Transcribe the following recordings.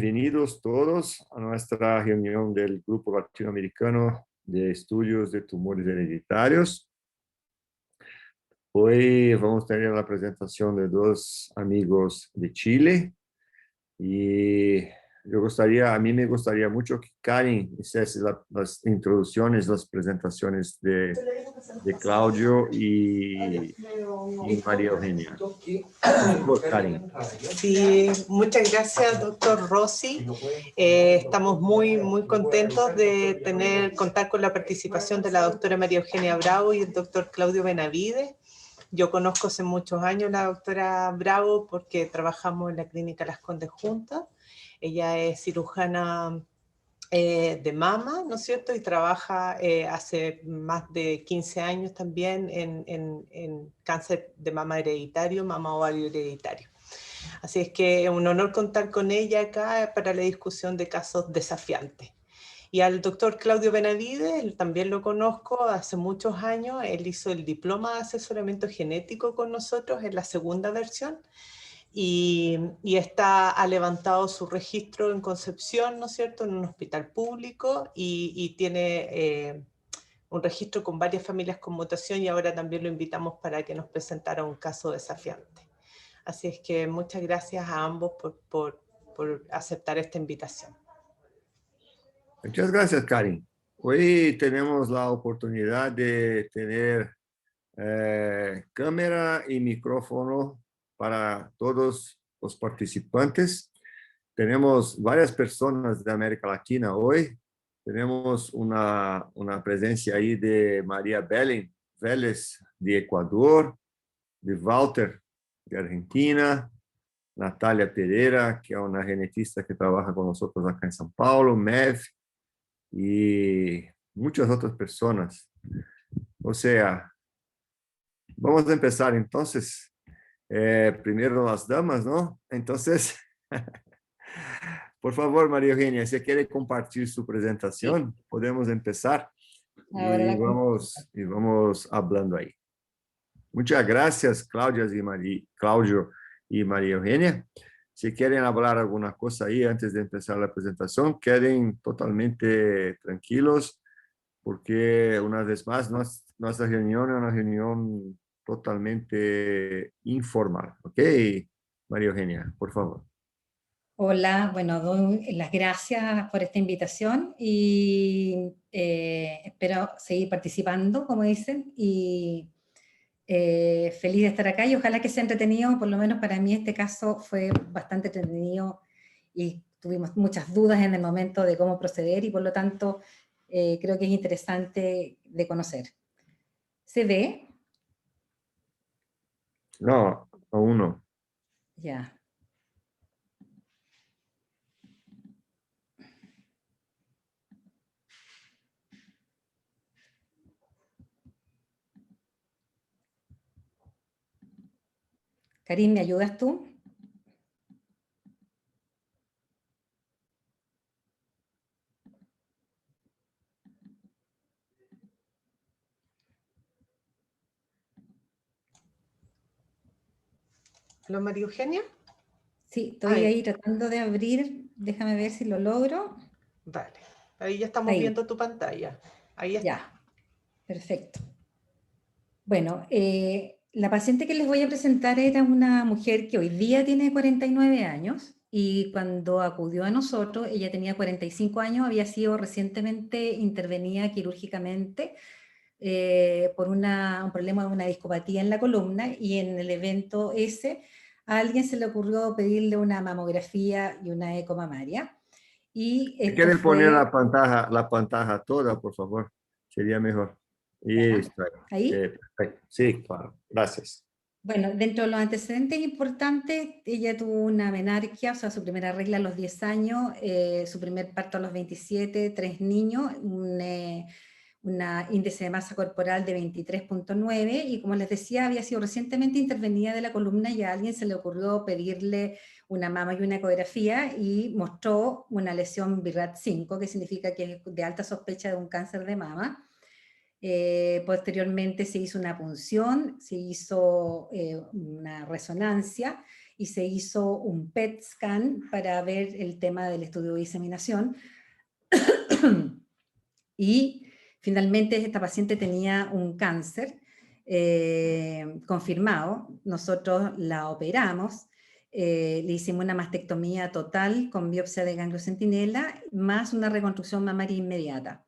Bienvenidos todos a nuestra reunión del Grupo Latinoamericano de Estudios de Tumores Hereditarios. Hoy vamos a tener la presentación de dos amigos de Chile y a mí me gustaría mucho que Karen hiciese las introducciones, las presentaciones de Claudio y María Eugenia. Por favor, Karen. Sí, muchas gracias, doctor Rossi. Estamos muy contentos de contar con la participación de la doctora María Eugenia Bravo y el doctor Claudio Benavides. Yo conozco hace muchos años a la doctora Bravo porque trabajamos en la clínica Las Condes juntas. Ella es cirujana de mama, ¿no es cierto? Y trabaja hace más de 15 años también en cáncer de mama hereditario, mama ovario hereditario. Así es que es un honor contar con ella acá para la discusión de casos desafiantes. Y al doctor Claudio Benavides, él también lo conozco hace muchos años. Él hizo el diploma de asesoramiento genético con nosotros en la segunda versión. Y ha levantado su registro en Concepción, ¿no es cierto?, en un hospital público y tiene un registro con varias familias con mutación y ahora también lo invitamos para que nos presentara un caso desafiante. Así es que muchas gracias a ambos por aceptar esta invitación. Muchas gracias, Karen. Hoy tenemos la oportunidad de tener cámara y micrófono para todos los participantes. Tenemos varias personas de América Latina hoy. Tenemos una presencia ahí de María Belén Vélez, de Ecuador, de Walter, de Argentina, Natalia Pereira, que es una genetista que trabaja con nosotros acá en São Paulo, Mev, y muchas otras personas. O sea, vamos a empezar entonces. Primero las damas, ¿no? Entonces, por favor, María Eugenia, si quiere compartir su presentación, podemos empezar y vamos hablando ahí. Muchas gracias, Claudio y María Eugenia. Si quieren hablar alguna cosa ahí antes de empezar la presentación, queden totalmente tranquilos, porque una vez más nuestra reunión es una reunión totalmente informal. ¿Ok? María Eugenia, por favor. Hola, bueno, doy las gracias por esta invitación y espero seguir participando, como dicen, y feliz de estar acá y ojalá que sea entretenido. Por lo menos para mí este caso fue bastante entretenido y tuvimos muchas dudas en el momento de cómo proceder y por lo tanto creo que es interesante de conocer. ¿Se ve? No, aún no. Ya. Karim, ¿me ayudas tú? ¿Hola, María Eugenia? Sí, estoy ahí tratando de abrir. Déjame ver si lo logro. Vale, ahí ya estamos viendo tu pantalla. Ahí está. Ya, perfecto. Bueno, la paciente que les voy a presentar era una mujer que hoy día tiene 49 años y cuando acudió a nosotros, ella tenía 45 años, había sido recientemente intervenida quirúrgicamente por un problema de una discopatía en la columna y en el evento ese a alguien se le ocurrió pedirle una mamografía y una eco mamaria. Y ¿Quieren poner la pantalla toda, por favor? Sería mejor. ¿Ahí? Perfecto. Sí, claro. Gracias. Bueno, dentro de los antecedentes importantes, ella tuvo una menarquia, o sea, su primera regla a los 10 años, su primer parto a los 27, 3 niños, una índice de masa corporal de 23.9 y como les decía, había sido recientemente intervenida de la columna y a alguien se le ocurrió pedirle una mama y una ecografía y mostró una lesión BRAF5, que significa que es de alta sospecha de un cáncer de mama. Posteriormente se hizo una punción, se hizo una resonancia y se hizo un PET scan para ver el tema del estudio de diseminación. Y finalmente esta paciente tenía un cáncer confirmado. Nosotros la operamos, le hicimos una mastectomía total con biopsia de ganglio centinela, más una reconstrucción mamaria inmediata.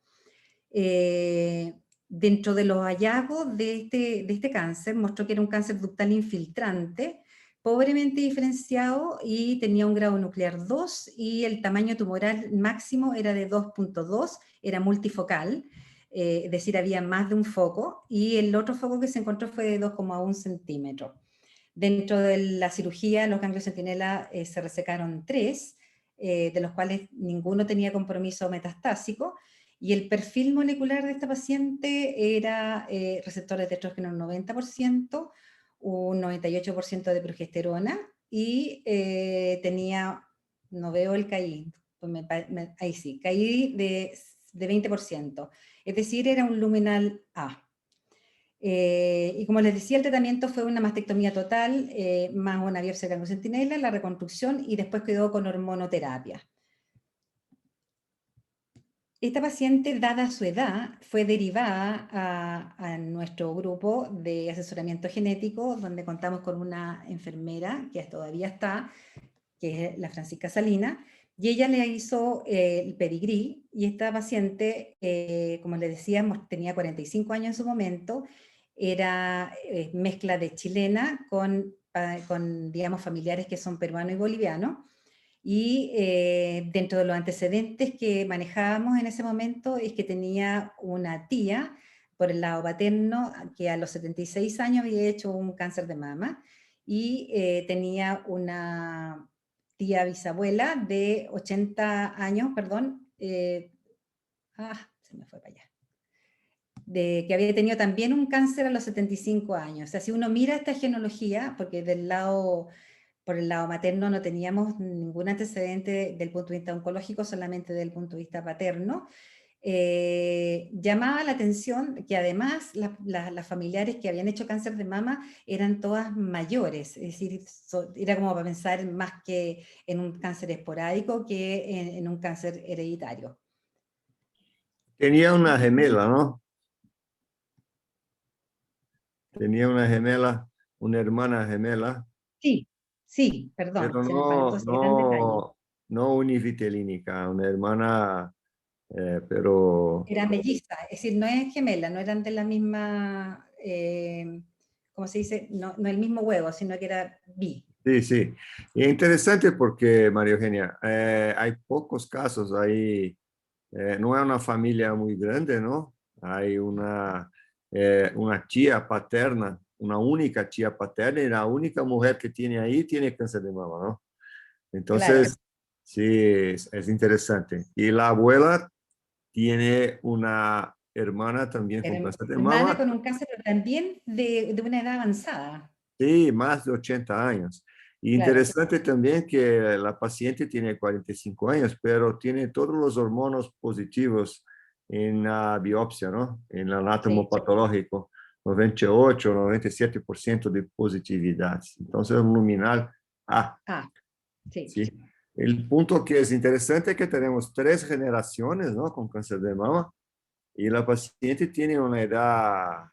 Dentro de los hallazgos de este cáncer, mostró que era un cáncer ductal infiltrante, pobremente diferenciado y tenía un grado nuclear 2 y el tamaño tumoral máximo era de 2.2, era multifocal, es decir, había más de un foco, y el otro foco que se encontró fue de 2,1 centímetros. Dentro de la cirugía, los ganglios centinela se resecaron 3, de los cuales ninguno tenía compromiso metastásico, y el perfil molecular de esta paciente era receptores de estrógeno un 90%, un 98% de progesterona, y tenía, no veo el KI, pues ahí sí, KI de 20%, es decir, era un luminal A. Y como les decía, el tratamiento fue una mastectomía total, más una biopsia de ganglio centinela, la reconstrucción, y después quedó con hormonoterapia. Esta paciente, dada su edad, fue derivada a nuestro grupo de asesoramiento genético, donde contamos con una enfermera, que todavía está, que es la Francisca Salina, y ella le hizo el pedigrí, y esta paciente, como les decíamos, tenía 45 años en su momento, era mezcla de chilena con, digamos, familiares que son peruanos y bolivianos, y dentro de los antecedentes que manejábamos en ese momento es que tenía una tía por el lado paterno que a los 76 años había hecho un cáncer de mama, y tenía una tía bisabuela de 80 años, perdón, se me fue para allá, que había tenido también un cáncer a los 75 años. O sea, si uno mira esta genealogía, porque por el lado materno no teníamos ningún antecedente del punto de vista oncológico, solamente del punto de vista paterno, llamaba la atención que además las familiares que habían hecho cáncer de mama eran todas mayores, es decir, era como para pensar más que en un cáncer esporádico que en un cáncer hereditario. Tenía una gemela, ¿no? Tenía una gemela, una hermana gemela. Sí, sí, perdón, Pero se me faltó ese gran detalle. no univitelínica, una hermana, pero Era melliza, es decir, no es gemela, no eran de la misma, ¿cómo se dice? No, no el mismo huevo, sino que era bi. sí, sí. Y es interesante porque, María Eugenia, hay pocos casos ahí, no es una familia muy grande, ¿no? Hay una tía paterna, una única tía paterna, y la única mujer que tiene ahí tiene cáncer de mama, ¿no? Claro, Entonces, sí, es interesante. Y la abuela tiene una hermana también con cáncer de hermana mama, con un cáncer, pero también de una edad avanzada. sí, más de 80 años. Y Claro, interesante también que la paciente tiene 45 años, pero tiene todos los hormonos positivos en la biopsia, ¿no? En el anátomo sí. patológico, 98, 97% de positividad. Entonces, un luminal A. Ah, sí. ¿Sí? El punto que es interesante es que tenemos 3 generaciones, ¿no? Con cáncer de mama, y la paciente tiene una edad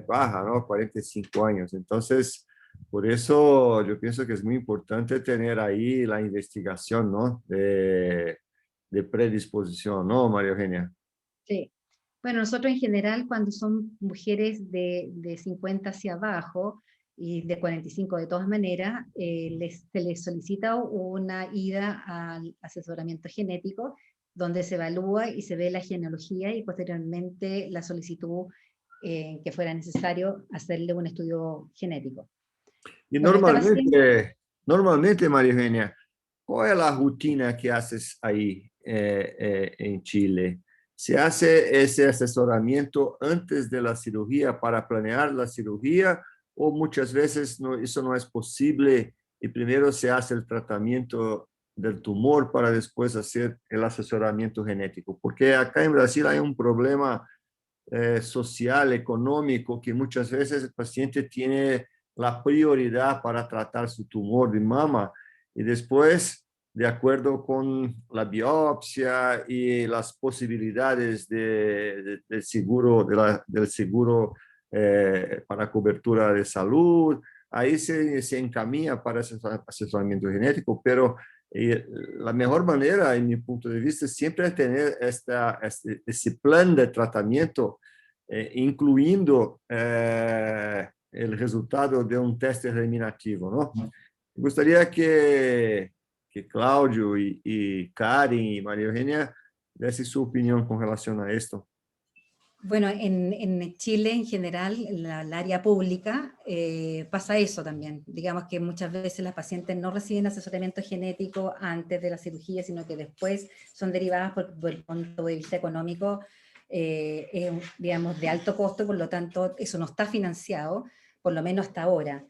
baja, ¿no? 45 años. Entonces, por eso yo pienso que es muy importante tener ahí la investigación, ¿no? De predisposición, ¿no, María Eugenia? Sí. Bueno, nosotros en general, cuando son mujeres de 50 hacia abajo y de 45 de todas maneras, se les solicita una ida al asesoramiento genético, donde se evalúa y se ve la genealogía y posteriormente la solicitud que fuera necesario hacerle un estudio genético. Y Bueno, esta paciente normalmente, María Eugenia, ¿cuál es la rutina que haces ahí en Chile? ¿Se hace ese asesoramiento antes de la cirugía para planear la cirugía o muchas veces eso no es posible y primero se hace el tratamiento del tumor para después hacer el asesoramiento genético? Porque acá en Brasil hay un problema social, económico, que muchas veces el paciente tiene la prioridad para tratar su tumor de mama y después, de acuerdo con la biopsia y las posibilidades del seguro, del seguro para cobertura de salud, ahí se encamina para ese asesoramiento genético, pero la mejor manera, en mi punto de vista, siempre es tener ese plan de tratamiento, incluyendo el resultado de un test eliminativo, ¿no? Me gustaría que Claudio y Karen y María Eugenia desen su opinión con relación a esto. Bueno, en Chile en general, en el área pública, pasa eso también. Digamos que muchas veces las pacientes no reciben asesoramiento genético antes de la cirugía, sino que después son derivadas por el punto de vista económico, digamos, de alto costo, por lo tanto, eso no está financiado, por lo menos hasta ahora.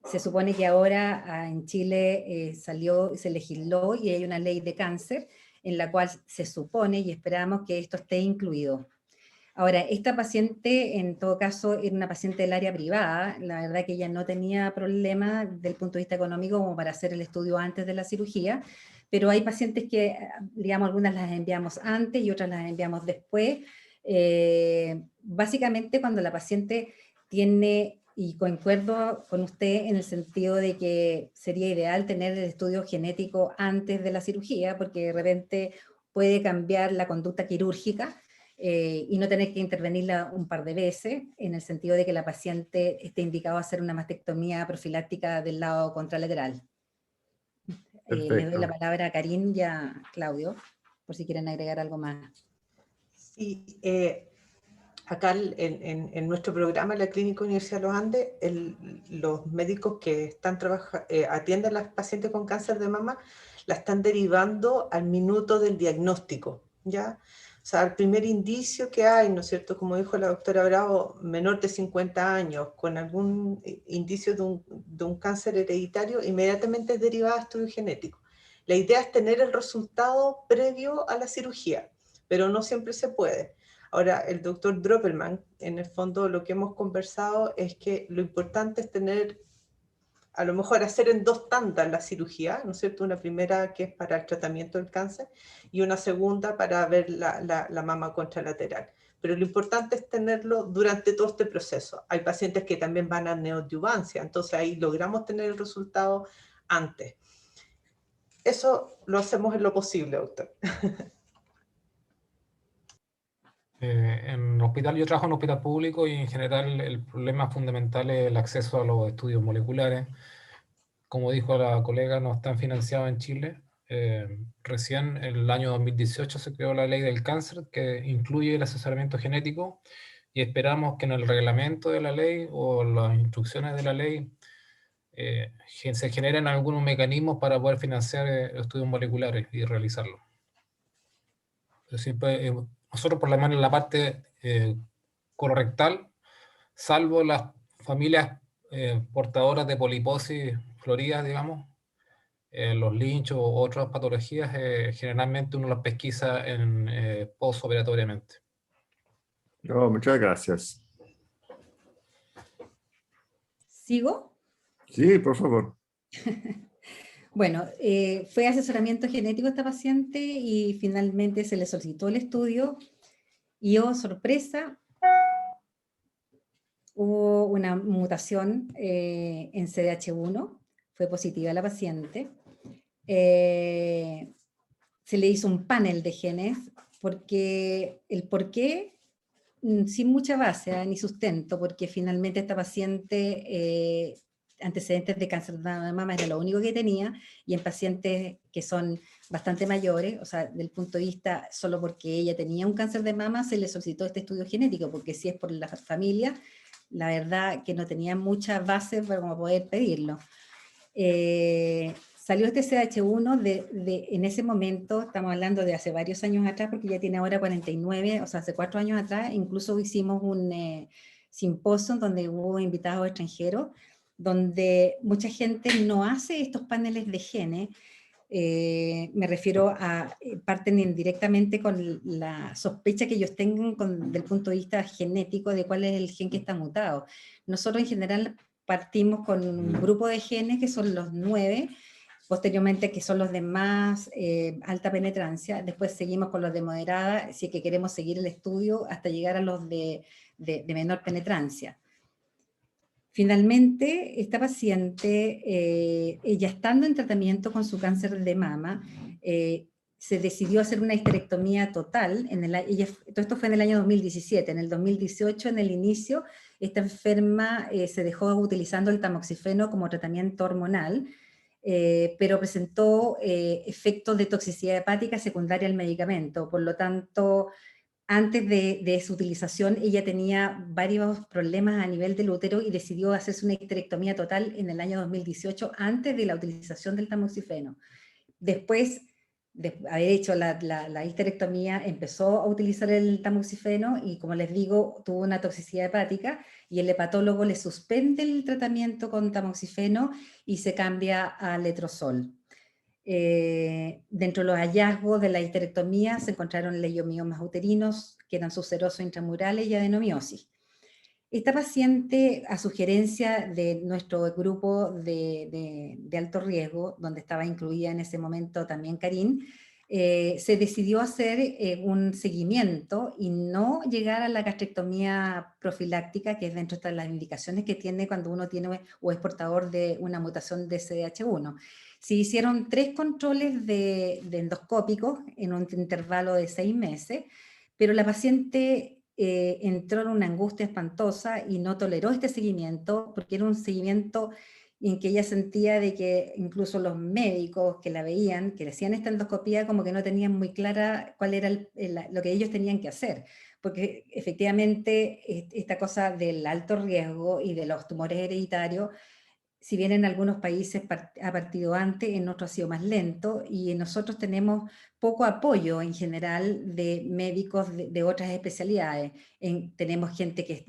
Se supone que ahora en Chile se legisló y hay una ley de cáncer en la cual se supone y esperamos que esto esté incluido. Ahora, esta paciente, en todo caso, era una paciente del área privada. La verdad que ella no tenía problema desde el punto de vista económico como para hacer el estudio antes de la cirugía, pero hay pacientes que, digamos, algunas las enviamos antes y otras las enviamos después. Básicamente, cuando la paciente tiene, y concuerdo con usted en el sentido de que sería ideal tener el estudio genético antes de la cirugía, porque de repente puede cambiar la conducta quirúrgica, y no tener que intervenirla un par de veces, en el sentido de que la paciente esté indicado a hacer una mastectomía profiláctica del lado contralateral. Le doy la palabra a Karin y a Claudio, por si quieren agregar algo más. Sí, acá en nuestro programa, en la Clínica Universidad de los Andes, los médicos que atienden a las pacientes con cáncer de mama, la están derivando al minuto del diagnóstico, ¿ya? O sea, el primer indicio que hay, ¿no es cierto? Como dijo la doctora Bravo, menor de 50 años, con algún indicio de un cáncer hereditario, inmediatamente es derivada a estudio genético. La idea es tener el resultado previo a la cirugía, pero no siempre se puede. Ahora, el doctor Droppelman, en el fondo lo que hemos conversado es que lo importante es tener, a lo mejor hacer en 2 tandas la cirugía, ¿no es cierto? Una primera que es para el tratamiento del cáncer y una segunda para ver la mama contralateral. Pero lo importante es tenerlo durante todo este proceso. Hay pacientes que también van a neoadyuvancia, entonces ahí logramos tener el resultado antes. Eso lo hacemos en lo posible, doctor. En el hospital, yo trabajo en un hospital público y en general el problema fundamental es el acceso a los estudios moleculares. Como dijo la colega, no están financiados en Chile. Recién en el año 2018 se creó la ley del cáncer que incluye el asesoramiento genético y esperamos que en el reglamento de la ley o las instrucciones de la ley se generen algunos mecanismos para poder financiar estudios moleculares y realizarlos. Siempre, nosotros por lo menos en la parte colorectal, salvo las familias portadoras de poliposis floridas, digamos, los Lynch o otras patologías, generalmente uno las pesquisa postoperatoriamente. Oh, muchas gracias. ¿Sigo? Sí, por favor. Bueno, fue asesoramiento genético esta paciente y finalmente se le solicitó el estudio y, oh sorpresa, hubo una mutación en CDH1, fue positiva la paciente. Se le hizo un panel de genes porque el por qué, sin mucha base ni sustento, porque finalmente esta paciente antecedentes de cáncer de mama era lo único que tenía, y en pacientes que son bastante mayores, o sea, del punto de vista, solo porque ella tenía un cáncer de mama se le solicitó este estudio genético, porque si es por la familia, la verdad que no tenía mucha base para como poder pedirlo. Salió este CH1 en ese momento, estamos hablando de hace varios años atrás, porque ya tiene ahora 49, o sea, hace 4 años atrás, incluso hicimos un simposio donde hubo invitados extranjeros, donde mucha gente no hace estos paneles de genes. Me refiero a, parten indirectamente con la sospecha que ellos tengan del punto de vista genético de cuál es el gen que está mutado. Nosotros en general partimos con un grupo de genes que son los 9, posteriormente que son los de más alta penetrancia, después seguimos con los de moderada, si es que queremos seguir el estudio hasta llegar a los de menor penetrancia. Finalmente, esta paciente, ella estando en tratamiento con su cáncer de mama, se decidió hacer una histerectomía total, todo esto fue en el año 2017, en el 2018, en el inicio, esta enferma se dejó utilizando el tamoxifeno como tratamiento hormonal, pero presentó efectos de toxicidad hepática secundaria al medicamento, por lo tanto, antes de su utilización, ella tenía varios problemas a nivel del útero y decidió hacerse una histerectomía total en el año 2018, antes de la utilización del tamoxifeno. Después de haber hecho la histerectomía, empezó a utilizar el tamoxifeno y, como les digo, tuvo una toxicidad hepática y el hepatólogo le suspende el tratamiento con tamoxifeno y se cambia a letrozol. Dentro de los hallazgos de la histerectomía se encontraron leiomiomas uterinos, que eran sucerosos intramurales y adenomiosis. Esta paciente, a sugerencia de nuestro grupo de alto riesgo, donde estaba incluida en ese momento también Karin, se decidió hacer un seguimiento y no llegar a la gastrectomía profiláctica, que es dentro de las indicaciones que tiene cuando uno tiene o es portador de una mutación de CDH1. Se hicieron 3 controles de endoscópicos en un intervalo de 6 meses, pero la paciente entró en una angustia espantosa y no toleró este seguimiento, porque era un seguimiento en que ella sentía de que incluso los médicos que la veían, que le hacían esta endoscopía, como que no tenían muy clara cuál era lo que ellos tenían que hacer, porque efectivamente esta cosa del alto riesgo y de los tumores hereditarios, si bien en algunos países ha partido antes, en otros ha sido más lento, y nosotros tenemos poco apoyo en general de médicos de otras especialidades. Tenemos gente que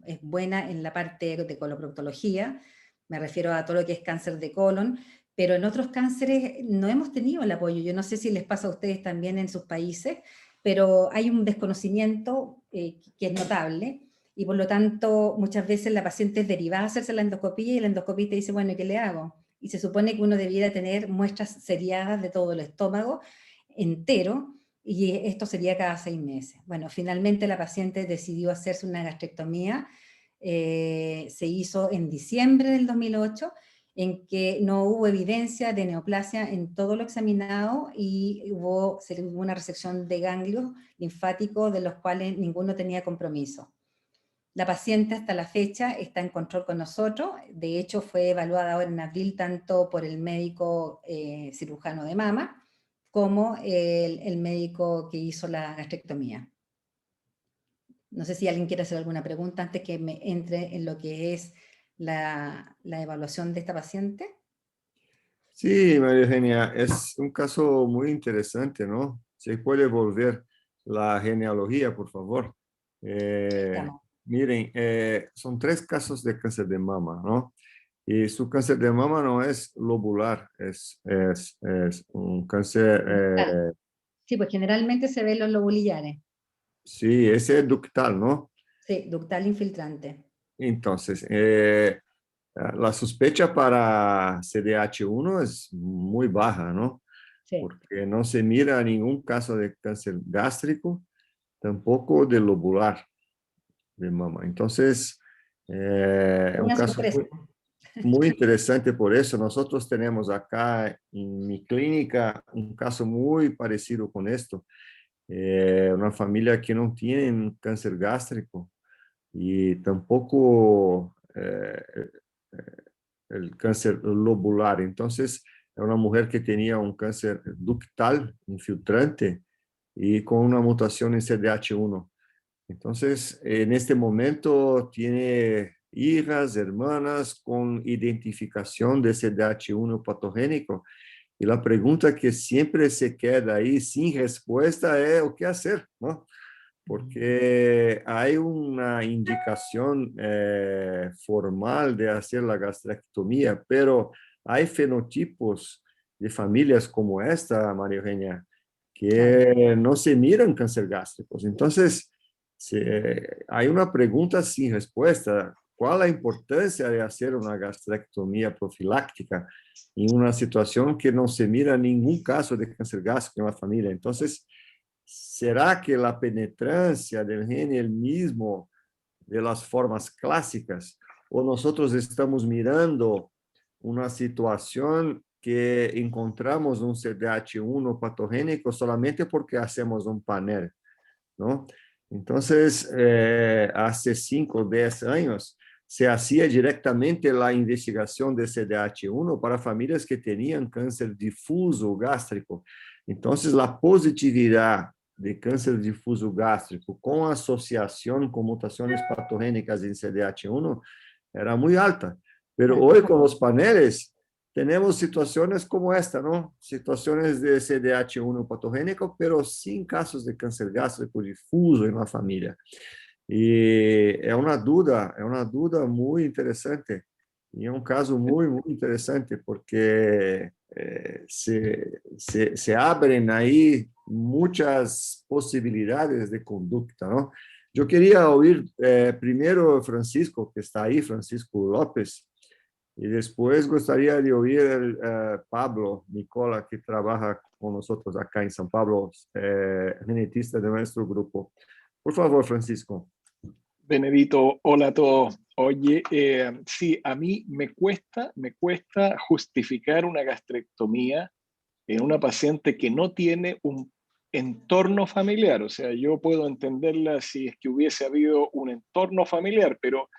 es buena en la parte de coloproctología, me refiero a todo lo que es cáncer de colon, pero en otros cánceres no hemos tenido el apoyo. Yo no sé si les pasa a ustedes también en sus países, pero hay un desconocimiento que es notable. Y por lo tanto, muchas veces la paciente es derivada a hacerse la endoscopía y el endoscopista dice, bueno, ¿y qué le hago? Y se supone que uno debiera tener muestras seriadas de todo el estómago entero, y esto sería cada 6 meses. Bueno, finalmente la paciente decidió hacerse una gastrectomía, se hizo en diciembre del 2008, en que no hubo evidencia de neoplasia en todo lo examinado y hubo una resección de ganglios linfáticos de los cuales ninguno tenía compromiso. La paciente hasta la fecha está en control con nosotros, de hecho fue evaluada ahora en abril tanto por el médico cirujano de mama como el médico que hizo la gastrectomía. No sé si alguien quiere hacer alguna pregunta antes que me entre en lo que es la evaluación de esta paciente. Sí, María Eugenia, es un caso muy interesante, ¿no? ¿Se puede volver la genealogía, por favor? Miren, son 3 casos de cáncer de mama, ¿no? Y su cáncer de mama no es lobular, es un cáncer... Sí, pues generalmente se ven los lobulillares. sí, ese es ductal, ¿no? Sí, ductal infiltrante. Entonces, la sospecha para CDH1 es muy baja, ¿no? Sí. Porque no se mira ningún caso de cáncer gástrico, tampoco de lobular de mama. Entonces, es un caso muy interesante por eso. Nosotros tenemos acá en mi clínica un caso muy parecido con esto. Una familia que no tiene cáncer gástrico y tampoco el cáncer lobular. Entonces, es una mujer que tenía un cáncer ductal infiltrante y con una mutación en CDH1. Entonces, en este momento tiene hijas, hermanas con identificación de CDH1 patogénico. Y la pregunta que siempre se queda ahí sin respuesta es ¿qué hacer? ¿No? Porque hay una indicación formal de hacer la gastrectomía, pero hay fenotipos de familias como esta, María Eugenia, que no se miran cáncer gástricos. Entonces, hay una pregunta sin respuesta. ¿cuál la importancia de hacer una gastrectomía profiláctica en una situación que no se mira ningún caso de cáncer gástrico en la familia? Entonces, ¿será que la penetrancia del gen es el mismo de las formas clásicas? ¿O nosotros estamos mirando una situación que encontramos un CDH1 patogénico solamente porque hacemos un panel, ¿no? Entonces, hace 5 o 10 años, se hacía directamente la investigación de CDH1 para familias que tenían cáncer difuso gástrico. Entonces, la positividad de cáncer difuso gástrico con asociación con mutaciones patogénicas en CDH1 era muy alta. Pero hoy con los paneles tenemos situaciones como esta, ¿no? Situaciones de CDH1 patogénico, pero sin casos de cáncer gástrico difuso en la familia. Y es una duda muy interesante. Y es un caso muy, muy interesante porque se abren ahí muchas posibilidades de conducta, ¿no? Yo quería oír primero Francisco, que está ahí, Francisco López, y después gustaría de oír Pablo Nicola, que trabaja con nosotros acá en San Pablo, genetista de nuestro grupo. Por favor, Francisco. Benedito, hola a todos. Oye, sí, a mí me cuesta justificar una gastrectomía en una paciente que no tiene un entorno familiar. O sea, yo puedo entenderla si es que hubiese habido un entorno familiar, pero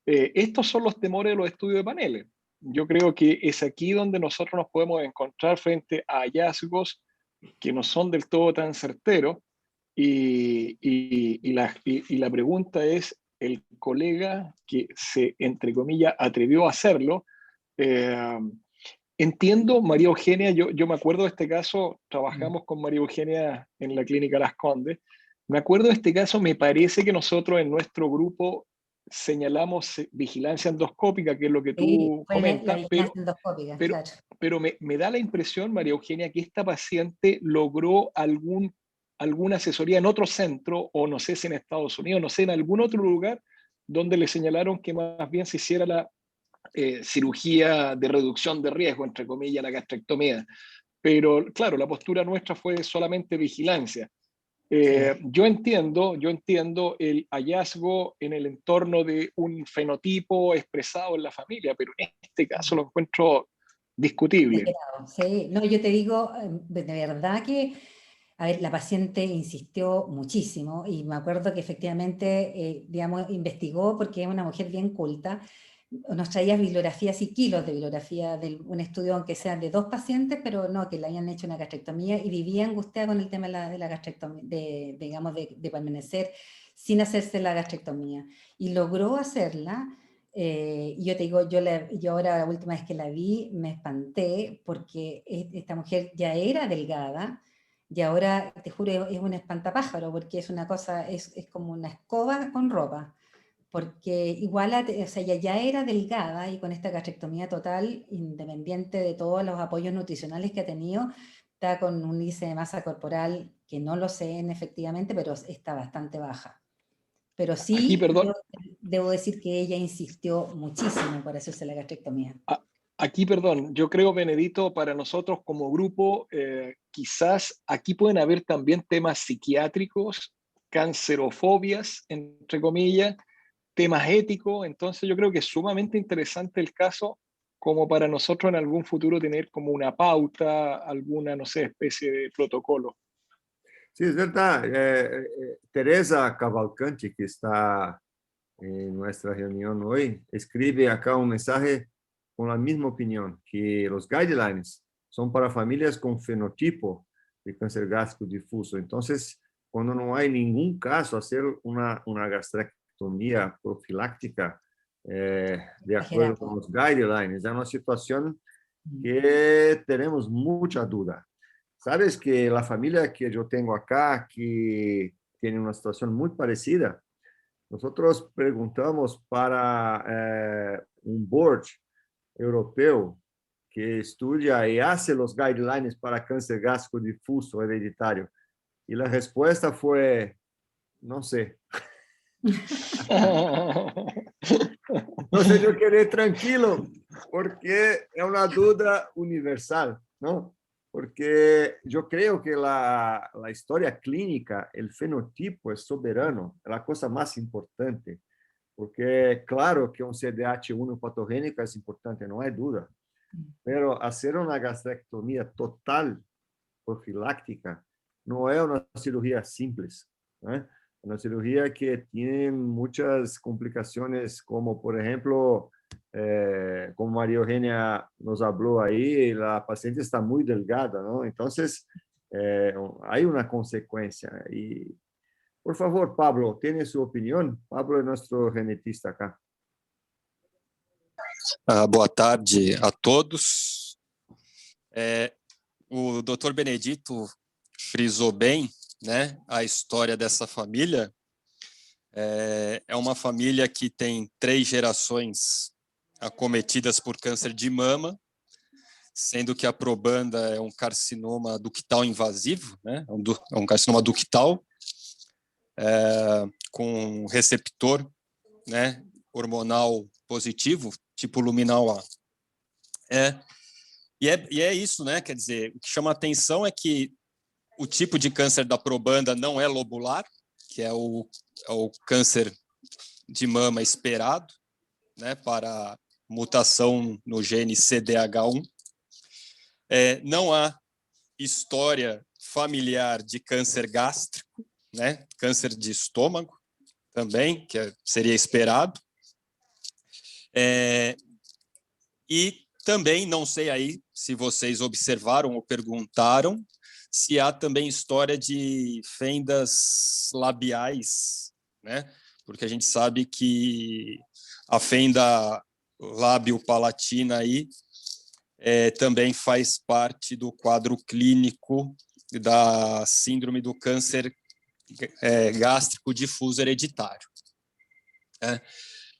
estos son los temores de los estudios de paneles. Yo creo que es aquí donde nosotros nos podemos encontrar frente a hallazgos que no son del todo tan certeros. Y la pregunta es, el colega que se, entre comillas, atrevió a hacerlo, entiendo, María Eugenia, yo me acuerdo de este caso, trabajamos con María Eugenia en la clínica Las Condes, me acuerdo de este caso, me parece que nosotros en nuestro grupo señalamos vigilancia endoscópica, que es lo que tú Fue la comentas, vigilancia endoscópica, pero, claro. pero me da la impresión, María Eugenia, que esta paciente logró alguna asesoría en otro centro, o no sé si en Estados Unidos, no sé, en algún otro lugar, donde le señalaron que más bien se hiciera la cirugía de reducción de riesgo, entre comillas, la gastrectomía. Pero claro, la postura nuestra fue solamente vigilancia. Yo entiendo el hallazgo en el entorno de un fenotipo expresado en la familia, pero en este caso lo encuentro discutible. Sí, no, yo te digo, de verdad que, a ver, la paciente insistió muchísimo y me acuerdo que efectivamente, digamos, investigó porque es una mujer bien culta. Nos traía bibliografías y kilos de bibliografía de un estudio, aunque sea de 2 pacientes, pero no, que le hayan hecho una gastrectomía y vivía angustiada con el tema de la gastrectomía, digamos, de permanecer sin hacerse la gastrectomía. Y logró hacerla. Y yo te digo, yo ahora la última vez que la vi me espanté porque esta mujer ya era delgada y ahora, te juro, es un espantapájaro porque es una cosa, es como una escoba con ropa. Porque igual, o sea, ella ya era delgada y con esta gastrectomía total, independiente de todos los apoyos nutricionales que ha tenido, está con un índice de masa corporal que no lo sé efectivamente, pero está bastante baja. Pero Aquí, sí, perdón, debo decir que ella insistió muchísimo para hacerse la gastrectomía. Aquí, perdón, yo creo, Benedito, para nosotros como grupo, quizás aquí pueden haber también temas psiquiátricos, cancerofobias, entre comillas, temas éticos. Entonces yo creo que es sumamente interesante el caso como para nosotros en algún futuro tener como una pauta, alguna, no sé, especie de protocolo. Sí, es verdad. Teresa Cavalcanti, que está en nuestra reunión hoy, escribe acá un mensaje con la misma opinión, que los guidelines son para familias con fenotipo de cáncer gástrico difuso. Entonces, cuando no hay ningún caso, hacer una gastrectomía profiláctica de acuerdo con los guidelines es una situación que tenemos mucha duda. Sabes que la familia que yo tengo acá, que tiene una situación muy parecida, nosotros preguntamos para un board europeo que estudia y hace los guidelines para cáncer gástrico difuso hereditario. Y la respuesta fue, no sé. Entonces yo quedé tranquilo, porque es una duda universal, ¿no? Porque yo creo que la historia clínica, el fenotipo es soberano, es la cosa más importante, porque claro que un CDH1 patogénico es importante, no hay duda, pero hacer una gastrectomía total profiláctica no es una cirugía simple, ¿eh? Una cirugía que tiene muchas complicaciones, como por ejemplo, como María Eugenia nos habló ahí, la paciente está muy delgada, ¿no? Entonces, hay una consecuencia. Y, por favor, Pablo, ¿tiene su opinión? Pablo es nuestro genetista acá. Boa tarde a todos. O Dr. Benedito frisou bem, né, a história dessa família. É uma família que tem 3 gerações acometidas por câncer de mama, sendo que a probanda é um carcinoma ductal invasivo, né, é um carcinoma ductal, com receptor, né, hormonal positivo, tipo luminal A. E é isso, né? Quer dizer, o que chama a atenção é que o tipo de câncer da probanda não é lobular, que é o câncer de mama esperado, né, para mutação no gene CDH1. Não há história familiar de câncer gástrico, né, câncer de estômago também, que seria esperado. E também, não sei aí se vocês observaram ou perguntaram, se há também história de fendas labiais, né? Porque a gente sabe que a fenda lábio-palatina aí também faz parte do quadro clínico da síndrome do câncer gástrico difuso hereditário.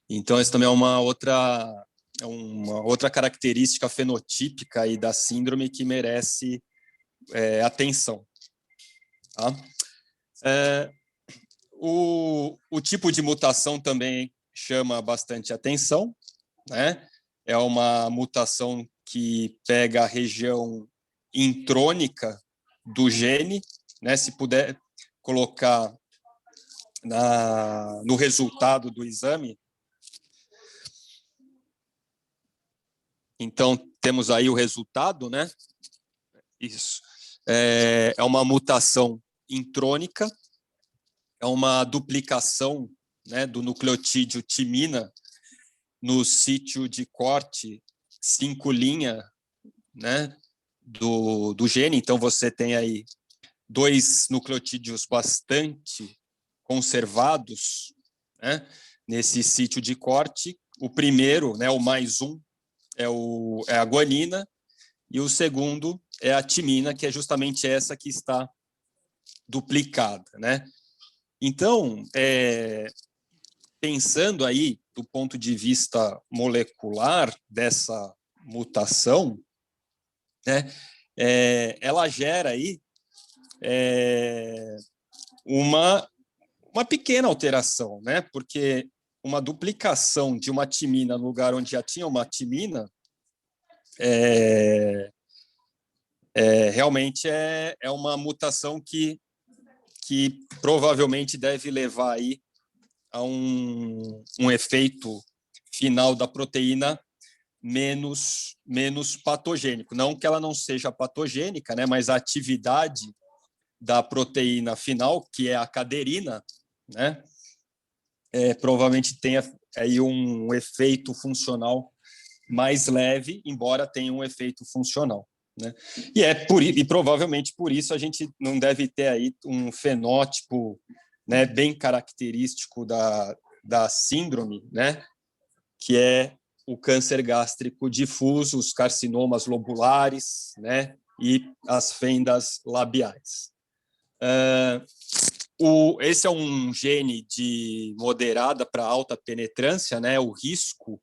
Então, isso também é uma outra característica fenotípica aí da síndrome que merece atenção. Tá? O tipo de mutação também chama bastante atenção, né? É uma mutação que pega a região intrônica do gene, né? Se puder colocar no resultado do exame. Então, temos aí o resultado, né? Isso. É uma mutação intrônica, é uma duplicação, né, do nucleotídeo timina no sítio de corte 5', né, do gene. Então, você tem aí 2 nucleotídeos bastante conservados, né, nesse sítio de corte. O primeiro, né, o mais 1, é a guanina, e o segundo é a timina, que é justamente essa que está duplicada, né? Então, pensando aí do ponto de vista molecular dessa mutação, né, ela gera aí uma pequena alteração, né? Porque uma duplicação de uma timina no lugar onde já tinha uma timina realmente é uma mutação que provavelmente deve levar aí a um efeito final da proteína menos patogênico. Não que ela não seja patogênica, né? Mas a atividade da proteína final, que é a caderina, né? Provavelmente tenha aí um efeito funcional mais leve, embora tenha um efeito funcional, né? E provavelmente por isso a gente não deve ter aí um fenótipo, né, bem característico da síndrome, né, que é o câncer gástrico difuso, os carcinomas lobulares, né, e as fendas labiais. Esse é um gene de moderada para alta penetrância, né? O risco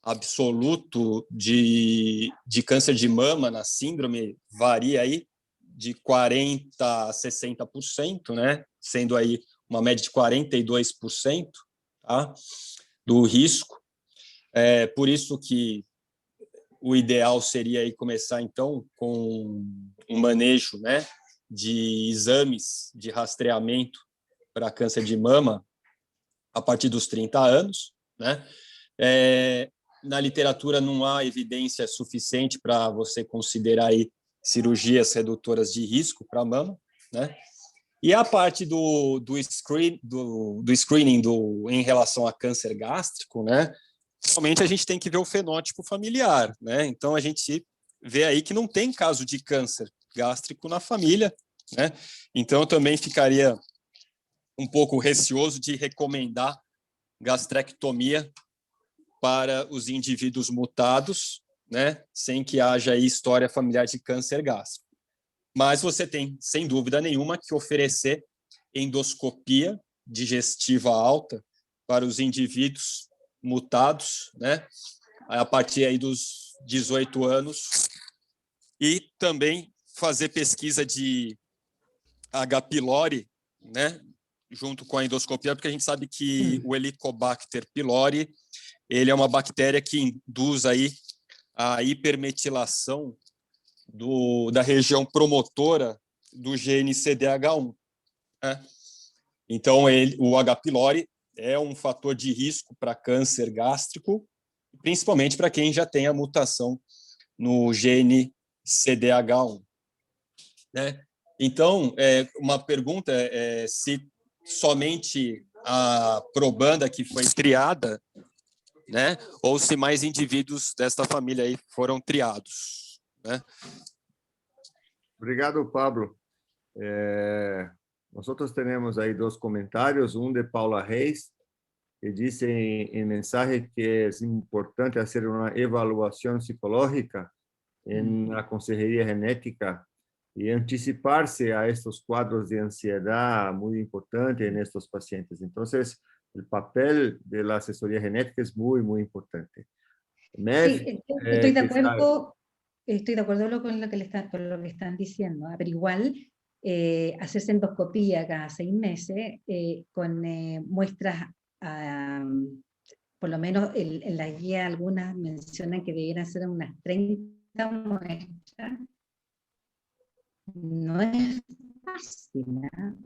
absoluto de câncer de mama na síndrome varia aí de 40% a 60%, né? Sendo aí uma média de 42%, tá? Do risco. Por isso que o ideal seria aí começar, então, com um manejo, né, de exames de rastreamento para câncer de mama a partir dos 30 anos, né? Na literatura não há evidência suficiente para você considerar aí cirurgias redutoras de risco para a mama, né? E a parte do screening em relação a câncer gástrico, né? Realmente a gente tem que ver o fenótipo familiar, né? Então a gente vê aí que não tem caso de câncer gástrico na família, né? Então eu também ficaria um pouco receoso de recomendar gastrectomia para os indivíduos mutados, né? Sem que haja aí história familiar de câncer gástrico. Mas você tem, sem dúvida nenhuma, que oferecer endoscopia digestiva alta para os indivíduos mutados, né, a partir aí dos 18 anos, e também fazer pesquisa de H. pylori, né, junto com a endoscopia, porque a gente sabe que o Helicobacter pylori, ele é uma bactéria que induz aí a hipermetilação da região promotora do gene CDH1, né? Então, o H. pylori é um fator de risco para câncer gástrico, principalmente para quem já tem a mutação no gene CDH1, né? Então, uma pergunta é se somente a probanda que foi triada, né, ou se mais indivíduos desta família aí foram triados, né? Obrigado, Pablo. Nosotros tenemos ahí dos comentarios, un de Paula Reis, que dice en mensaje que es importante hacer una evaluación psicológica en la consejería genética y anticiparse a estos cuadros de ansiedad muy importante en estos pacientes. Entonces, el papel de la asesoría genética es muy, muy importante. Sí, estoy de acuerdo. Estoy de acuerdo con lo que están diciendo, pero igual hacerse endoscopía cada 6 meses con muestras, por lo menos en la guía algunas mencionan que debieran ser unas 30 muestras, no es fácil, ¿no?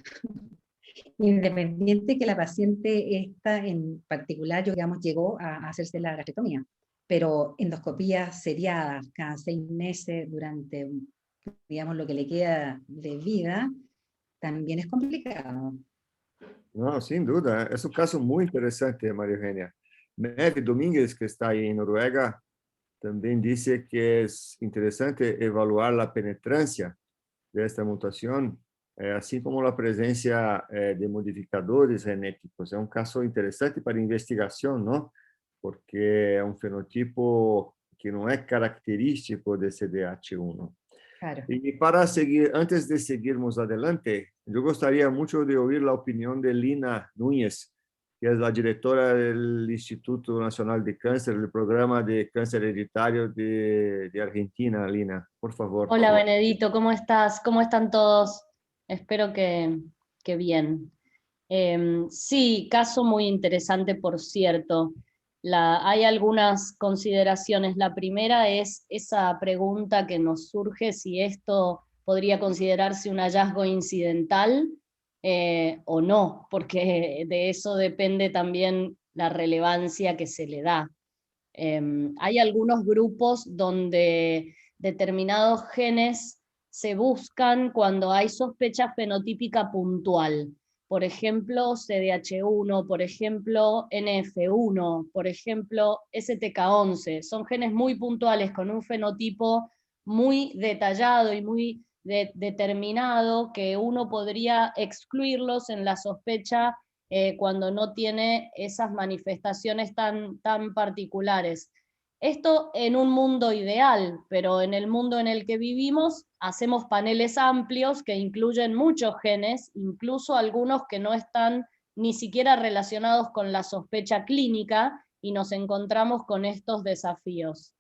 Independiente que la paciente esta en particular, digamos, llegó a hacerse la gastrectomía, pero endoscopías seriadas cada 6 meses durante, digamos, lo que le queda de vida, también es complicado. No, sin duda. Es un caso muy interesante, María Eugenia. Neve Domingues, que está ahí en Noruega, también dice que es interesante evaluar la penetrancia de esta mutación, así como la presencia de modificadores genéticos. Es un caso interesante para investigación, ¿no? Porque es un fenotipo que no es característico de CDH1. Claro. Y para seguir, antes de seguirmos adelante, yo gustaría mucho de oír la opinión de Lina Núñez, que es la directora del Instituto Nacional de Cáncer, el programa de cáncer hereditario de Argentina. Lina, por favor. Hola Benedito, ¿cómo estás? ¿Cómo están todos? Espero que bien. Sí, caso muy interesante, por cierto. Hay algunas consideraciones. La primera es esa pregunta que nos surge si esto podría considerarse un hallazgo incidental o no, porque de eso depende también la relevancia que se le da. Hay algunos grupos donde determinados genes se buscan cuando hay sospecha fenotípica puntual. Por ejemplo, CDH1, por ejemplo, NF1, por ejemplo, STK11. Son genes muy puntuales con un fenotipo muy detallado y muy determinado que uno podría excluirlos en la sospecha cuando no tiene esas manifestaciones tan particulares. Esto en un mundo ideal, pero en el mundo en el que vivimos hacemos paneles amplios que incluyen muchos genes, incluso algunos que no están ni siquiera relacionados con la sospecha clínica, y nos encontramos con estos desafíos.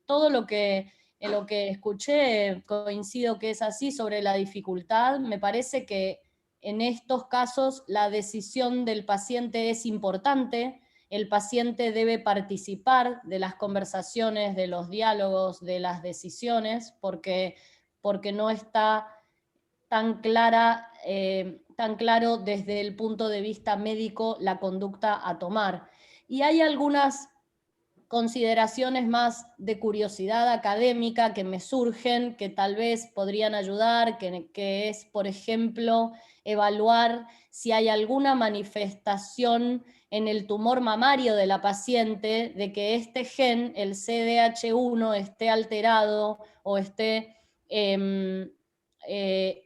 Todo lo que escuché coincido que es así sobre la dificultad. Me parece que en estos casos la decisión del paciente es importante. el paciente debe participar de las conversaciones, de los diálogos, de las decisiones, porque no está tan claro desde el punto de vista médico la conducta a tomar. Y hay algunas consideraciones más de curiosidad académica que me surgen, que tal vez podrían ayudar, que es, por ejemplo, evaluar si hay alguna manifestación en el tumor mamario de la paciente de que este gen, el CDH1, esté alterado o esté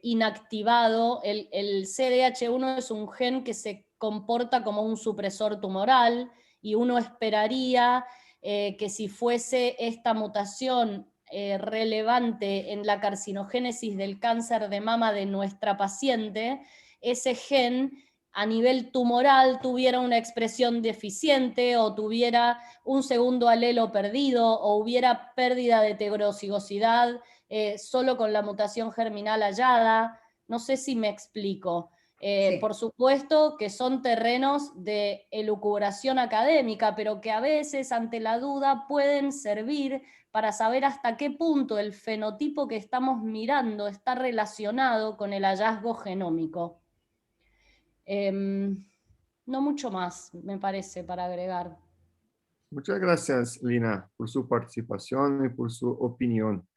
inactivado. El CDH1 es un gen que se comporta como un supresor tumoral y uno esperaría que si fuese esta mutación relevante en la carcinogénesis del cáncer de mama de nuestra paciente, ese gen a nivel tumoral tuviera una expresión deficiente o tuviera un segundo alelo perdido o hubiera pérdida de heterocigosidad solo con la mutación germinal hallada. No sé si me explico. Sí. Por supuesto que son terrenos de elucubración académica, pero que a veces ante la duda pueden servir para saber hasta qué punto el fenotipo que estamos mirando está relacionado con el hallazgo genómico. No mucho más, me parece, para agregar. Muchas gracias, Lina, por su participación y por su opinión.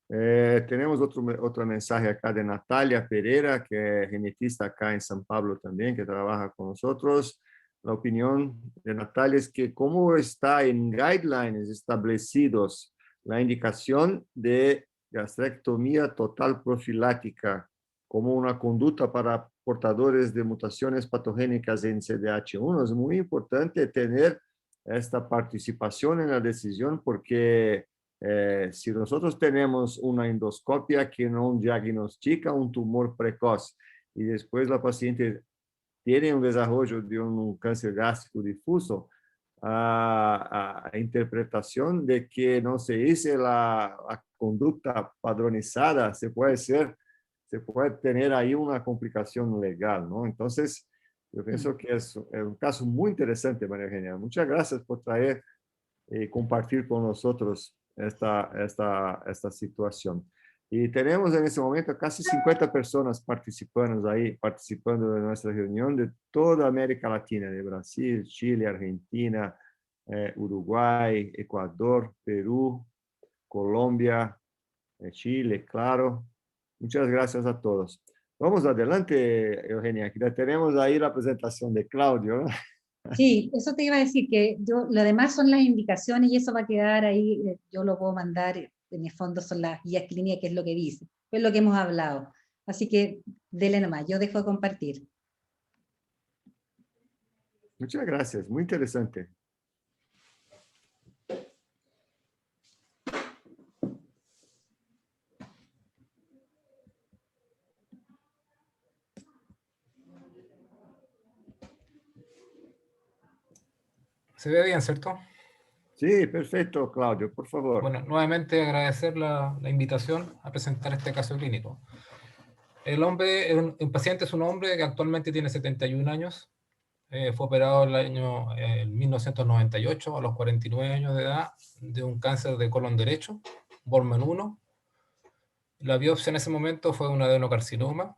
Tenemos otro mensaje acá de Natalia Pereira, que es genetista acá en San Pablo también, que trabaja con nosotros. La opinión de Natalia es que cómo está en guidelines establecidos la indicación de gastrectomía total profiláctica como una conducta para portadores de mutaciones patogénicas en CDH1. Es muy importante tener esta participación en la decisión porque si nosotros tenemos una endoscopia que no diagnostica un tumor precoz y después la paciente tiene un desarrollo de un cáncer gástrico difuso, a interpretación de que no se hizo la conducta padronizada se puede tener ahí una complicación legal, ¿no? Entonces, yo pienso que es un caso muy interesante, María Eugenia. Muchas gracias por traer y compartir con nosotros esta situación. Y tenemos en este momento casi 50 personas participando de nuestra reunión de toda América Latina, de Brasil, Chile, Argentina, Uruguay, Ecuador, Perú, Colombia, Chile, claro. Muchas gracias a todos. Vamos adelante, Eugenia, que ya tenemos ahí la presentación de Claudio, ¿no? Sí, eso te iba a decir, que lo demás son las indicaciones y eso va a quedar ahí, yo lo puedo mandar, en el fondo son las guías clínicas, que es lo que dice, es lo que hemos hablado. Así que dele nomás, yo dejo de compartir. Muchas gracias, muy interesante. Se ve bien, ¿cierto? Sí, perfecto, Claudio, por favor. Bueno, nuevamente agradecer la invitación a presentar este caso clínico. El paciente es un hombre que actualmente tiene 71 años. Fue operado en 1998, a los 49 años de edad, de un cáncer de colon derecho, Borman 1. La biopsia en ese momento fue un adenocarcinoma,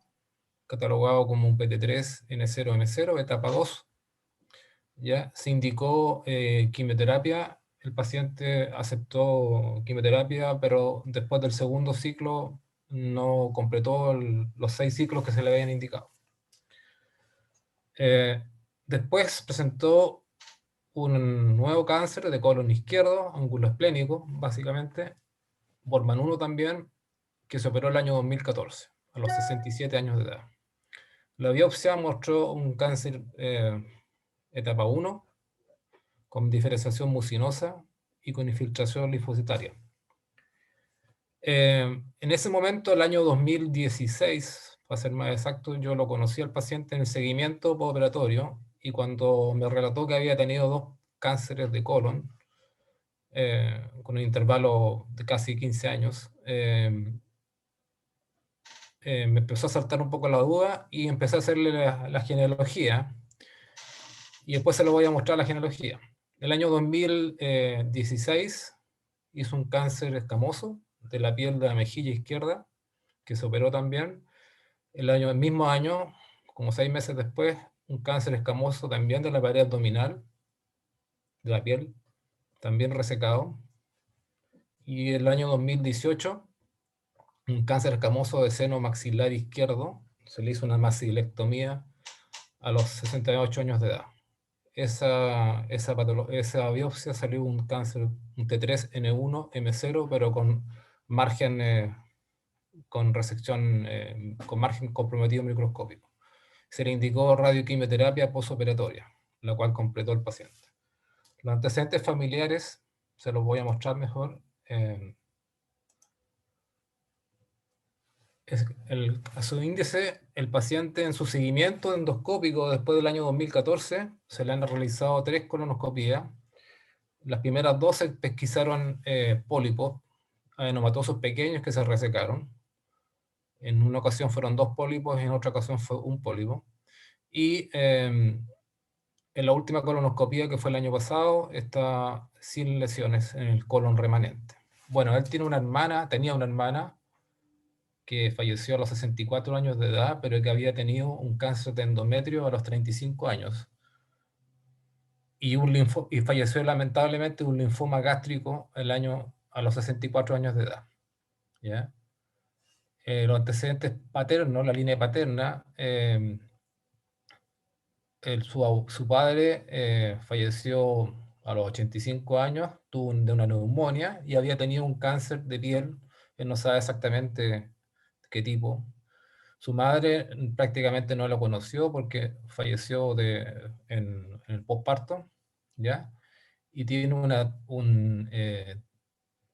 catalogado como un PT3N0M0, etapa 2. Ya se indicó quimioterapia. El paciente aceptó quimioterapia, pero después del segundo ciclo no completó los 6 ciclos que se le habían indicado. Después presentó un nuevo cáncer de colon izquierdo, ángulo esplénico, básicamente, Borman 1 también, que se operó el año 2014, a los 67 años de edad. La biopsia mostró un cáncer etapa 1, con diferenciación mucinosa y con infiltración linfocitaria. En ese momento, el año 2016, para ser más exacto, yo lo conocí al paciente en el seguimiento postoperatorio, y cuando me relató que había tenido 2 cánceres de colon, con un intervalo de casi 15 años, me empezó a saltar un poco la duda y empecé a hacerle la genealogía. Y después se lo voy a mostrar la genealogía. El año 2016 hizo un cáncer escamoso de la piel de la mejilla izquierda, que se operó también. El mismo año, como 6 meses después, un cáncer escamoso también de la pared abdominal, de la piel, también resecado. Y el año 2018, un cáncer escamoso de seno maxilar izquierdo, se le hizo una maxilectomía a los 68 años de edad. Esa biopsia salió un cáncer, un T3N1 M0, pero con margen, con resección, con margen comprometido microscópico. Se le indicó radioquimioterapia postoperatoria, la cual completó el paciente. Los antecedentes familiares, se los voy a mostrar mejor. A su índice, el paciente en su seguimiento endoscópico después del año 2014, se le han realizado 3 colonoscopías. Las primeras 2 se pesquisaron pólipos, adenomatosos pequeños que se resecaron. En una ocasión fueron 2 pólipos, en otra ocasión fue 1 pólipo. Y en la última colonoscopía, que fue el año pasado, está sin lesiones en el colon remanente. Bueno, él tenía una hermana que falleció a los 64 años de edad, pero que había tenido un cáncer de endometrio a los 35 años. Y falleció lamentablemente de un linfoma gástrico a los 64 años de edad. ¿Ya? Los antecedentes paternos, la línea paterna, su padre falleció a los 85 años, tuvo de una neumonía y había tenido un cáncer de piel, él no sabe exactamente qué tipo. Su madre prácticamente no lo conoció porque falleció en el posparto, ¿ya? Y tiene un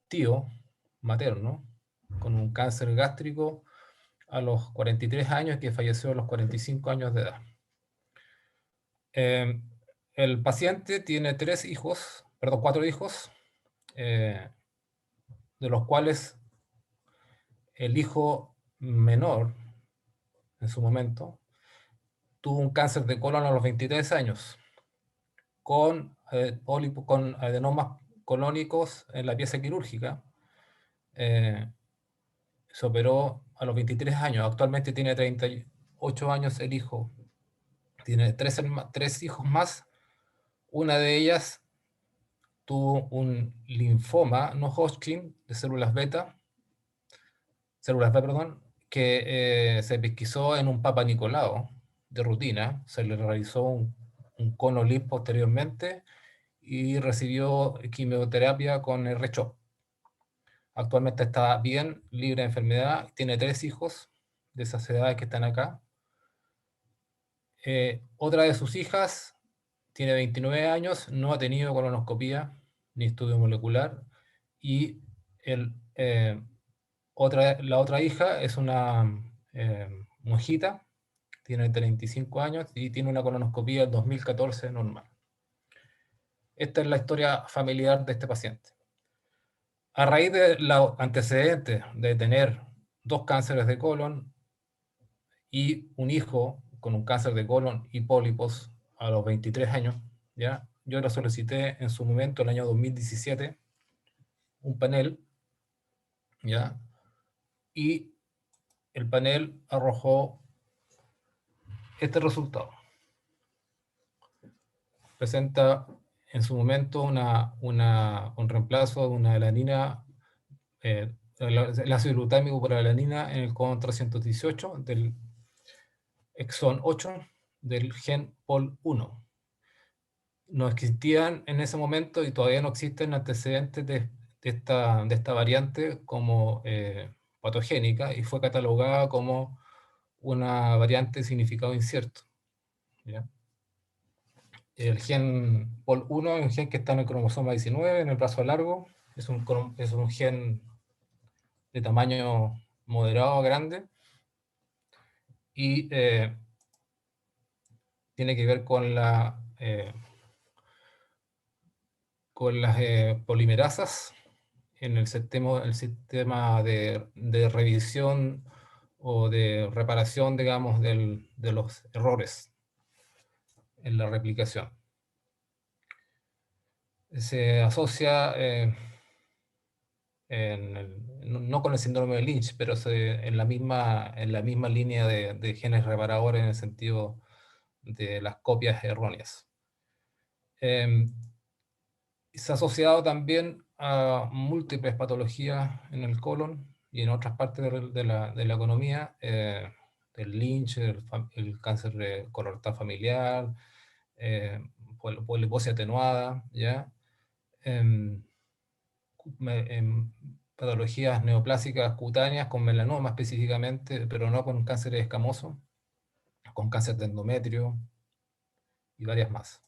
tío materno con un cáncer gástrico a los 43 años, que falleció a los 45 años de edad. El paciente tiene 4 hijos, de los cuales el hijo menor, en su momento, tuvo un cáncer de colon a los 23 años, con adenomas colónicos en la pieza quirúrgica. Se operó a los 23 años, actualmente tiene 38 años el hijo, tiene 3 hijos más. Una de ellas tuvo un linfoma no Hodgkin de células B, que se pesquisó en un Papa Nicolau de rutina, se le realizó un ConoLIP posteriormente y recibió quimioterapia con R-CHOP. Actualmente está bien, libre de enfermedad, tiene 3 hijos de esas edades que están acá. Otra de sus hijas tiene 29 años, no ha tenido colonoscopía ni estudio molecular, y la otra hija es una monjita, tiene 35 años y tiene una colonoscopía del 2014 normal. Esta es la historia familiar de este paciente. A raíz de los antecedentes de tener 2 cánceres de colon y un hijo con un cáncer de colon y pólipos a los 23 años, ¿ya? Yo le solicité en su momento, el año 2017, un panel, ¿ya? Y el panel arrojó este resultado. Presenta en su momento un reemplazo de una alanina, el ácido glutámico por alanina en el codón 318 del exón 8 del gen POL1. No existían en ese momento y todavía no existen antecedentes de esta variante como patogénica, y fue catalogada como una variante de significado incierto, ¿ya? El gen POL1 es un gen que está en el cromosoma 19, en el brazo largo. Es un gen de tamaño moderado a grande y tiene que ver con las polimerasas en el sistema de revisión o de reparación, digamos, de los errores en la replicación. se asocia no con el síndrome de Lynch, pero en la misma línea de genes reparadores en el sentido de las copias erróneas. Se ha asociado también a múltiples patologías en el colon y en otras partes de la economía, el Lynch, el cáncer colorectal familiar, poliposis atenuada, ¿ya? Patologías neoplásicas cutáneas con melanoma específicamente, pero no con cáncer escamoso, con cáncer de endometrio y varias más.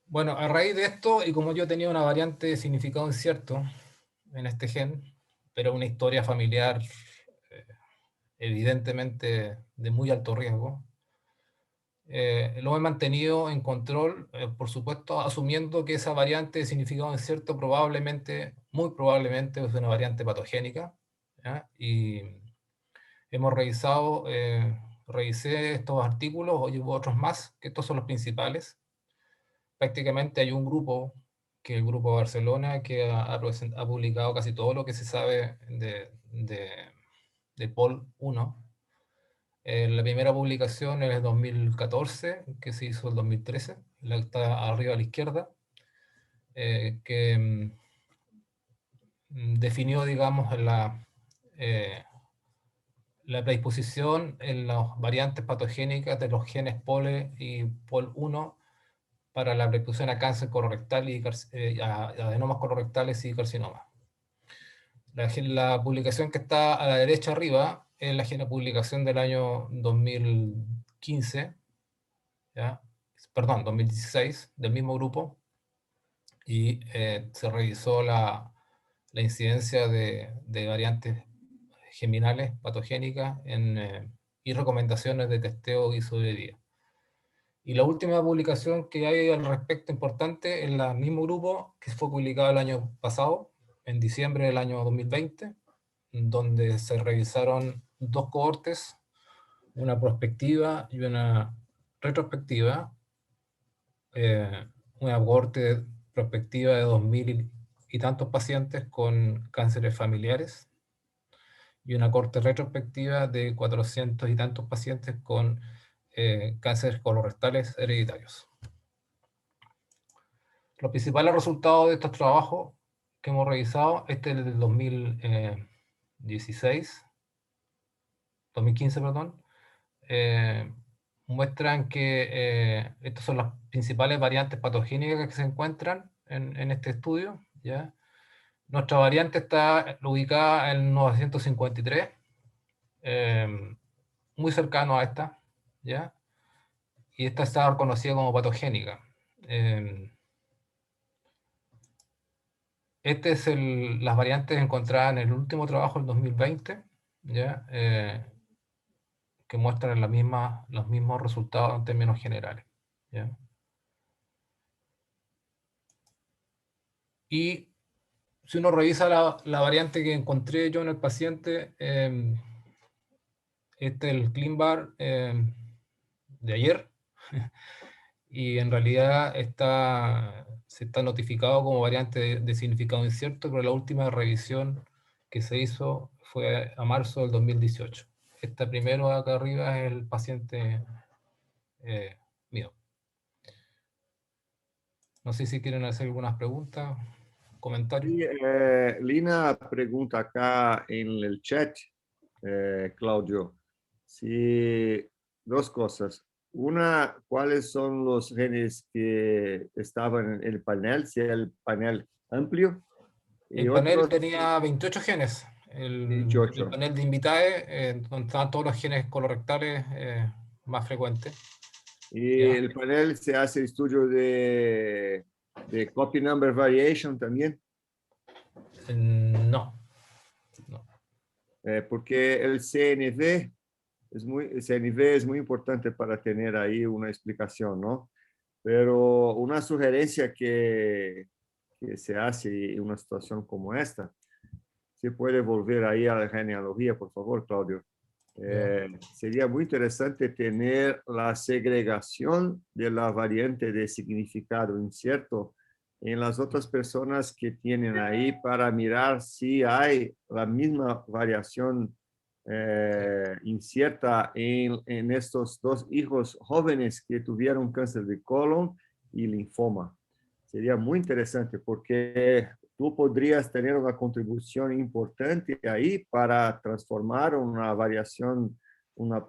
Bueno, a raíz de esto, y como yo tenía una variante de significado incierto en este gen, pero una historia familiar evidentemente de muy alto riesgo, lo he mantenido en control, por supuesto, asumiendo que esa variante de significado incierto probablemente, muy probablemente, es una variante patogénica, ¿ya? Y hemos revisado, revisé estos artículos, y hubo otros más, que estos son los principales. Prácticamente hay un grupo, que es el Grupo Barcelona, que ha publicado casi todo lo que se sabe de POL1. La primera publicación es el 2014, que se hizo el 2013, la que está arriba a la izquierda, que definió, digamos, la predisposición en las variantes patogénicas de los genes POLE y POL1 para la predisposición a cáncer colorectal y a adenomas colorectales y carcinoma. La publicación que está a la derecha arriba es la publicación del año 2015, ¿ya? Perdón, 2016, del mismo grupo, y se revisó la incidencia de variantes geminales patogénicas y recomendaciones de testeo y sobrevida. Y la última publicación que hay al respecto importante es el mismo grupo, que fue publicado el año pasado, en diciembre del año 2020, donde se revisaron dos cohortes, una prospectiva y una retrospectiva, una cohorte prospectiva de 2000 y tantos pacientes con cánceres familiares y una cohorte retrospectiva de 400 y tantos pacientes con cánceres colorectales hereditarios. Los principales resultados de estos trabajos que hemos revisado, este es del 2015, perdón, muestran que estas son las principales variantes patogénicas que se encuentran en este estudio, ¿ya? Nuestra variante está ubicada en el 953, muy cercano a esta, ¿ya? Y esta está reconocida como patogénica. Este es las variantes encontradas en el último trabajo del 2020, ¿ya? Que muestran los mismos resultados en términos generales, ¿ya? Y si uno revisa la variante que encontré yo en el paciente, este es el ClinVar de ayer, y en realidad se está notificado como variante de significado incierto, pero la última revisión que se hizo fue a marzo del 2018. Esta primero acá arriba es el paciente mío. No sé si quieren hacer algunas preguntas, comentarios. Y, Lina pregunta acá en el chat, Claudio, si dos cosas. Una, ¿cuáles son los genes que estaban en el panel? Si el panel amplio. El panel tenía 28 genes. El panel de Invitae, donde estaban todos los genes colorectales más frecuentes. Y ¿Ya? el panel se hace estudio de copy number variation también. No. Porque el CNV es muy importante para tener ahí una explicación, ¿no? Pero una sugerencia que se hace en una situación como esta, si puede volver ahí a la genealogía, por favor, Claudio. Sería muy interesante tener la segregación de la variante de significado incierto en las otras personas que tienen ahí para mirar si hay la misma variación incierta en estos dos hijos jóvenes que tuvieron cáncer de colon y linfoma. Sería muy interesante porque tú podrías tener una contribución importante ahí para transformar una variación, una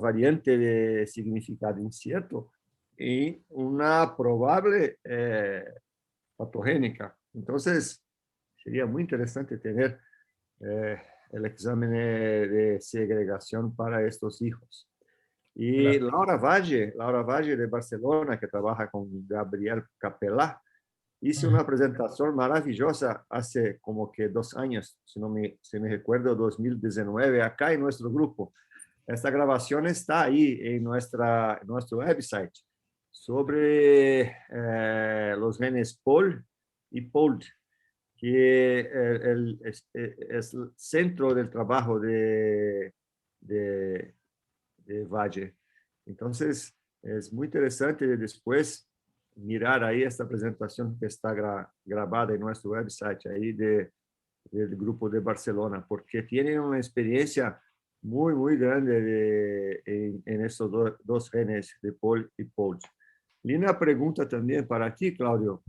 variante de significado incierto y una probable patogénica. Entonces, sería muy interesante tener el examen de segregación para estos hijos. Y Claro. Laura Valle de Barcelona, que trabaja con Gabriel Capelá, hizo una presentación maravillosa hace como que 2 años, si me recuerdo, 2019, acá en nuestro grupo. Esta grabación está ahí en nuestro website sobre los genes POL y POLD, que es el centro del trabajo de Valle. Entonces, es muy interesante después mirar ahí esta presentación que está grabada en nuestro website ahí del grupo de Barcelona, porque tienen una experiencia muy, muy grande en estos dos genes de POL y POLD. Y una pregunta también para ti, Claudio.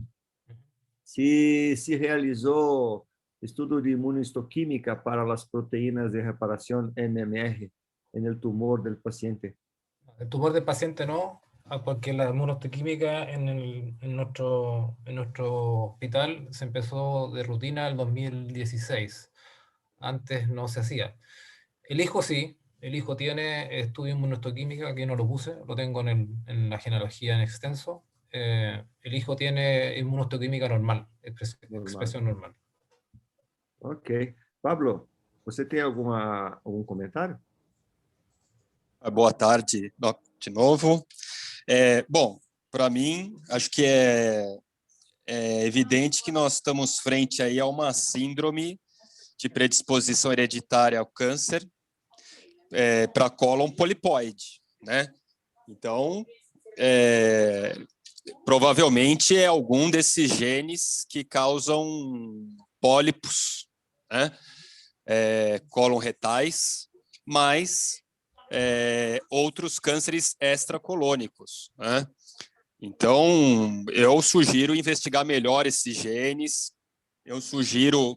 Si realizó estudio de inmunohistoquímica para las proteínas de reparación MMR en el tumor del paciente. El tumor del paciente no, porque la inmunohistoquímica en nuestro hospital se empezó de rutina en 2016. Antes no se hacía. El hijo sí, el hijo tiene estudio de inmunohistoquímica, aquí no lo puse, lo tengo en la genealogía en extenso. El hijo tiene inmunohistoquímica normal, expresión normal. Ok. Pablo, você tem algum comentário? Boa tarde de novo. Bom, para mim, acho que é evidente que nós estamos frente aí a uma síndrome de predisposição hereditária ao câncer para cólon polipoide, né? Então, provavelmente é algum desses genes que causam pólipos, né? Cólon retais, mas outros cânceres extracolônicos, né? Então, eu sugiro investigar melhor esses genes, eu sugiro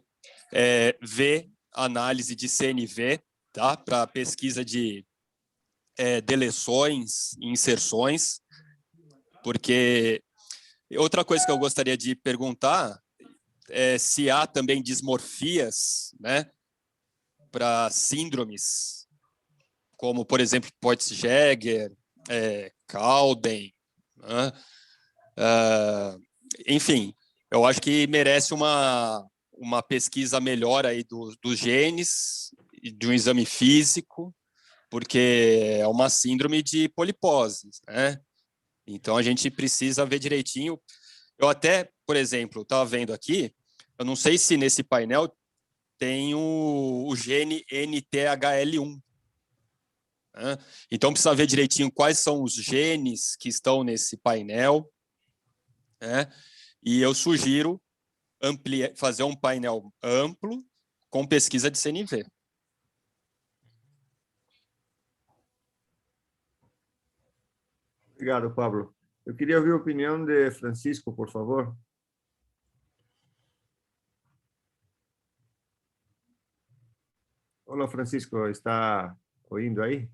ver análise de CNV, tá? Para pesquisa de deleções e inserções, porque outra coisa que eu gostaria de perguntar é se há também dismorfias, né, para síndromes, como, por exemplo, Peutz-Jeghers, Cowden, né? Enfim, eu acho que merece uma pesquisa melhor aí dos genes, de um exame físico, porque é uma síndrome de polipose, né? Então a gente precisa ver direitinho. Eu até, por exemplo, estava vendo aqui, eu não sei se nesse painel tem o gene NTHL1. Né? Então precisa ver direitinho quais são os genes que estão nesse painel. Né? E eu sugiro fazer um painel amplo com pesquisa de CNV. Obrigado, Pablo. Eu queria ouvir a opinião de Francisco, por favor. Olá, Francisco, ¿está oyendo ahí?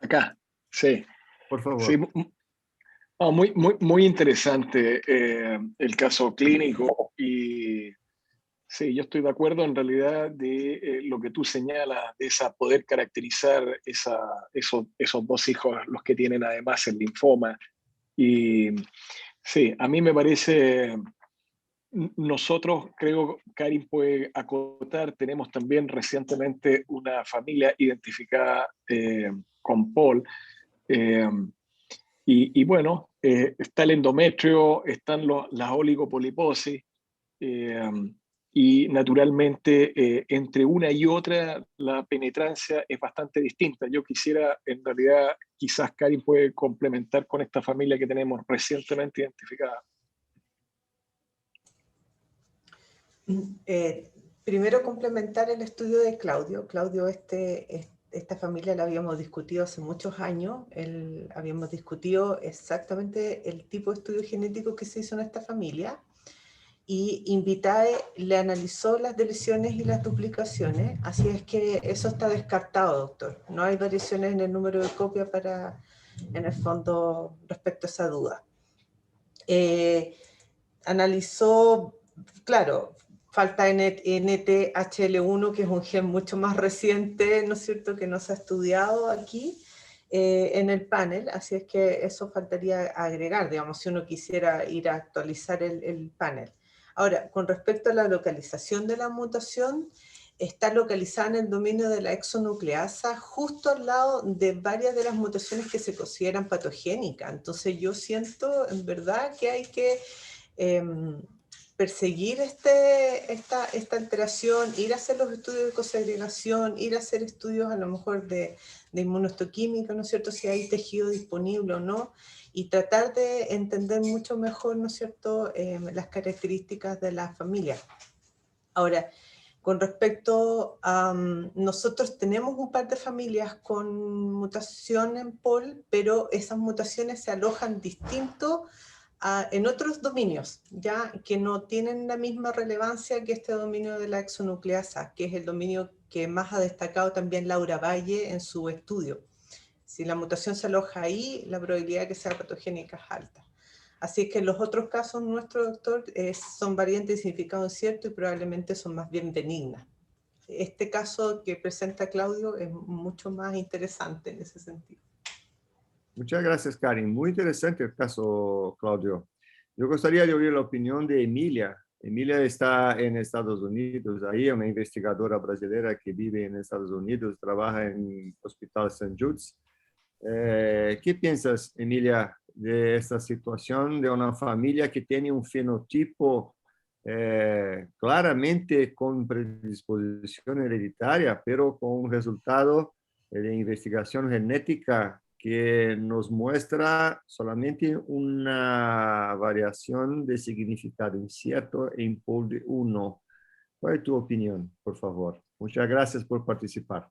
Acá, sí. Por favor. Sí, muy interesante el caso clínico y sí, yo estoy de acuerdo en realidad de lo que tú señalas, de poder caracterizar esos dos hijos, los que tienen además el linfoma. Y sí, a mí me parece, nosotros, creo, Karin puede acotar, tenemos también recientemente una familia identificada con POL. Y bueno, está el endometrio, están las oligopoliposis. y naturalmente entre una y otra la penetrancia es bastante distinta. Yo quisiera, en realidad, quizás Karin puede complementar con esta familia que tenemos recientemente identificada. Primero complementar el estudio de Claudio. Claudio, esta familia la habíamos discutido hace muchos años. Habíamos discutido exactamente el tipo de estudio genético que se hizo en esta familia. Y Invitae le analizó las deleciones y las duplicaciones, así es que eso está descartado, doctor. No hay variaciones en el número de copia en el fondo, respecto a esa duda. Analizó, claro, falta NTHL1, que es un gen mucho más reciente, ¿no es cierto?, que no se ha estudiado aquí en el panel, así es que eso faltaría agregar, digamos, si uno quisiera ir a actualizar el panel. Ahora, con respecto a la localización de la mutación, está localizada en el dominio de la exonucleasa, justo al lado de varias de las mutaciones que se consideran patogénicas. Entonces yo siento, en verdad, que hay que perseguir esta alteración, ir a hacer los estudios de cosegregación, ir a hacer estudios a lo mejor de inmunohistoquímica, ¿no es cierto?, si hay tejido disponible o no, y tratar de entender mucho mejor, ¿no es cierto?, las características de la familia. Ahora, con respecto a, nosotros tenemos un par de familias con mutación en POL, pero esas mutaciones se alojan distinto en otros dominios, ya que no tienen la misma relevancia que este dominio de la exonucleasa, que es el dominio que más ha destacado también Laura Valle en su estudio. Si la mutación se aloja ahí, la probabilidad de que sea patogénica es alta. Así que en los otros casos, nuestro doctor, son variantes de significado incierto y probablemente son más bien benignas. Este caso que presenta Claudio es mucho más interesante en ese sentido. Muchas gracias, Karin. Muy interesante el caso, Claudio. Yo gustaría de oír la opinión de Emilia. Emilia está en Estados Unidos, ahí una investigadora brasileña que vive en Estados Unidos, trabaja en el Hospital St. Jude's. ¿Qué piensas, Emilia, de esta situación de una familia que tiene un fenotipo claramente con predisposición hereditaria, pero con un resultado de investigación genética que nos muestra solamente una variación de significado incierto en POL1? ¿Cuál es tu opinión, por favor? Muchas gracias por participar.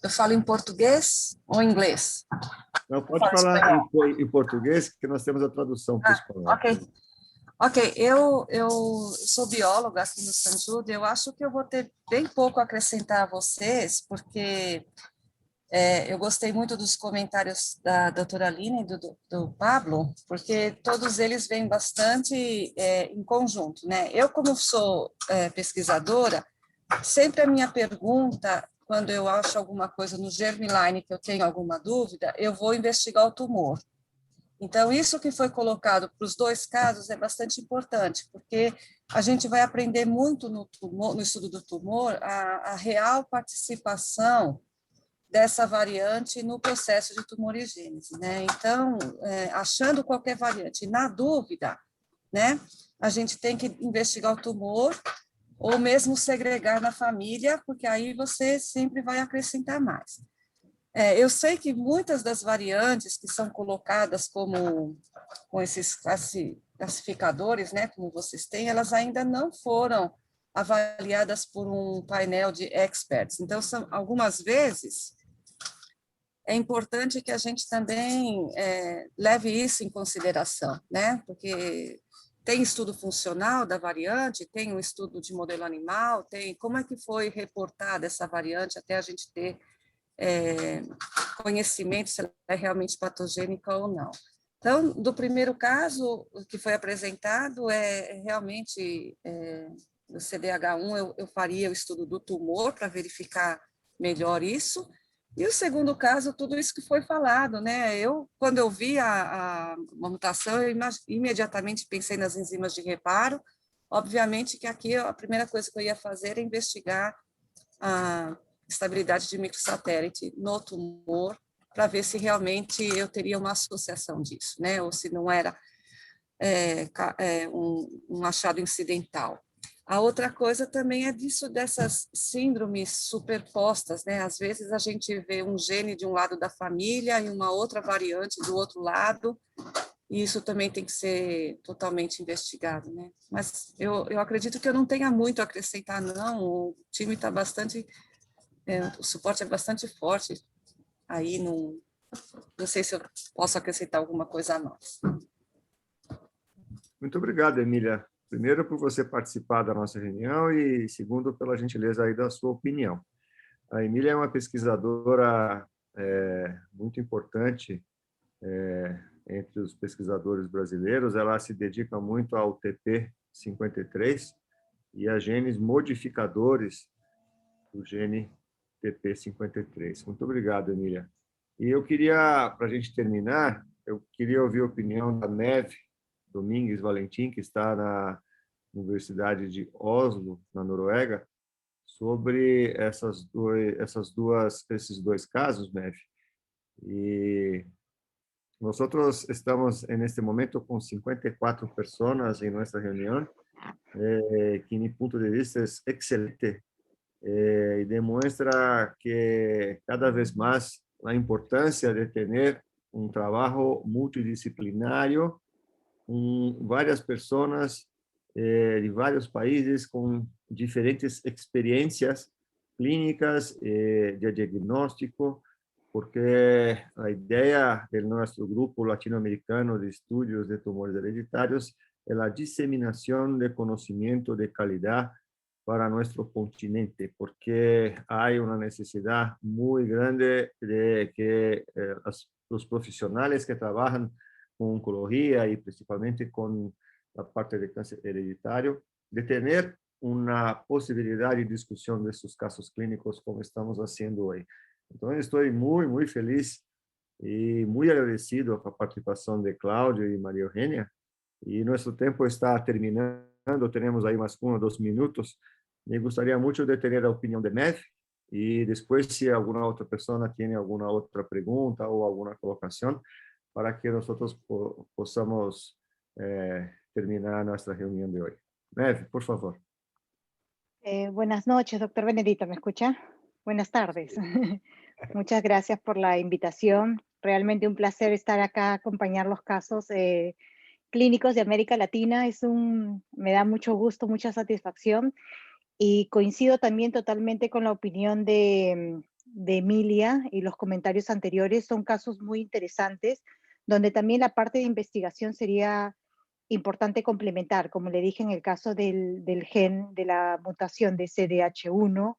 Eu falo em português ou em inglês? Não, pode falar em português, que nós temos a tradução para o espanhol. Ok, eu sou bióloga aqui no St. Jude. Eu acho que eu vou ter bem pouco a acrescentar a vocês, porque eu gostei muito dos comentários da doutora Aline e do Pablo, porque todos eles vêm bastante em conjunto, né? Eu, como sou pesquisadora, sempre a minha pergunta, quando eu acho alguma coisa no germline que eu tenho alguma dúvida, eu vou investigar o tumor. Então, isso que foi colocado para os dois casos é bastante importante, porque a gente vai aprender muito no estudo do tumor a real participação dessa variante no processo de tumorigênese, né? Então, achando qualquer variante, na dúvida, né, a gente tem que investigar o tumor ou mesmo segregar na família, porque aí você sempre vai acrescentar mais. Eu sei que muitas das variantes que são colocadas com esses classificadores, né, como vocês têm, elas ainda não foram avaliadas por um painel de experts. Então, algumas vezes, é importante que a gente também leve isso em consideração, né, porque tem estudo funcional da variante, tem um estudo de modelo animal, tem como é que foi reportada essa variante até a gente ter conhecimento se ela é realmente patogênica ou não. Então, do primeiro caso que foi apresentado, realmente no CDH1 eu faria o estudo do tumor para verificar melhor isso. E o segundo caso, tudo isso que foi falado, né? Quando eu vi a mutação, eu imediatamente pensei nas enzimas de reparo. Obviamente que aqui a primeira coisa que eu ia fazer era investigar a estabilidade de microsatélite no tumor, para ver se realmente eu teria uma associação disso, né? Ou se não era um achado incidental. A outra coisa também é dessas síndromes superpostas, né? Às vezes a gente vê um gene de um lado da família e uma outra variante do outro lado, e isso também tem que ser totalmente investigado, né? Mas eu acredito que eu não tenha muito a acrescentar, não. O time está bastante... o suporte é bastante forte. Aí não sei se eu posso acrescentar alguma coisa a mais. Muito obrigado, Emília. Primeiro, por você participar da nossa reunião e, segundo, pela gentileza aí da sua opinião. A Emília é uma pesquisadora muito importante entre os pesquisadores brasileiros. Ela se dedica muito ao TP53 e a genes modificadores do gene TP53. Muito obrigado, Emília. E eu queria, para a gente terminar, eu queria ouvir a opinião da Neve Domingues Valentim, que está na Universidade de Oslo, na Noruega, sobre esses dois casos, Neve. E nós estamos, neste momento, com 54 pessoas em nossa reunião, que, mi punto de vista, é excelente y demuestra que cada vez más la importancia de tener un trabajo multidisciplinario, varias personas de varios países con diferentes experiencias clínicas de diagnóstico, porque la idea de nuestro grupo latinoamericano de estudios de tumores hereditarios es la diseminación de conocimiento de calidad para nuestro continente, porque hay una necesidad muy grande de que los profesionales que trabajan con oncología y principalmente con la parte de cáncer hereditario, de tener una posibilidad de discusión de sus casos clínicos como estamos haciendo hoy. Entonces estoy muy, muy feliz y muy agradecido con la participación de Claudio y María Eugenia. Y nuestro tiempo está terminando, tenemos ahí más 1 o 2 minutos. Me gustaría mucho de tener la opinión de Neve y después si alguna otra persona tiene alguna otra pregunta o alguna colocación para que nosotros podamos terminar nuestra reunión de hoy. Neve, por favor. Buenas noches, doctor Benedito, ¿me escucha? Buenas tardes. Muchas gracias por la invitación. Realmente un placer estar acá, acompañar los casos clínicos de América Latina. Me da mucho gusto, mucha satisfacción. Y coincido también totalmente con la opinión de Emilia y los comentarios anteriores. Son casos muy interesantes, donde también la parte de investigación sería importante complementar, como le dije en el caso del gen de la mutación de CDH1,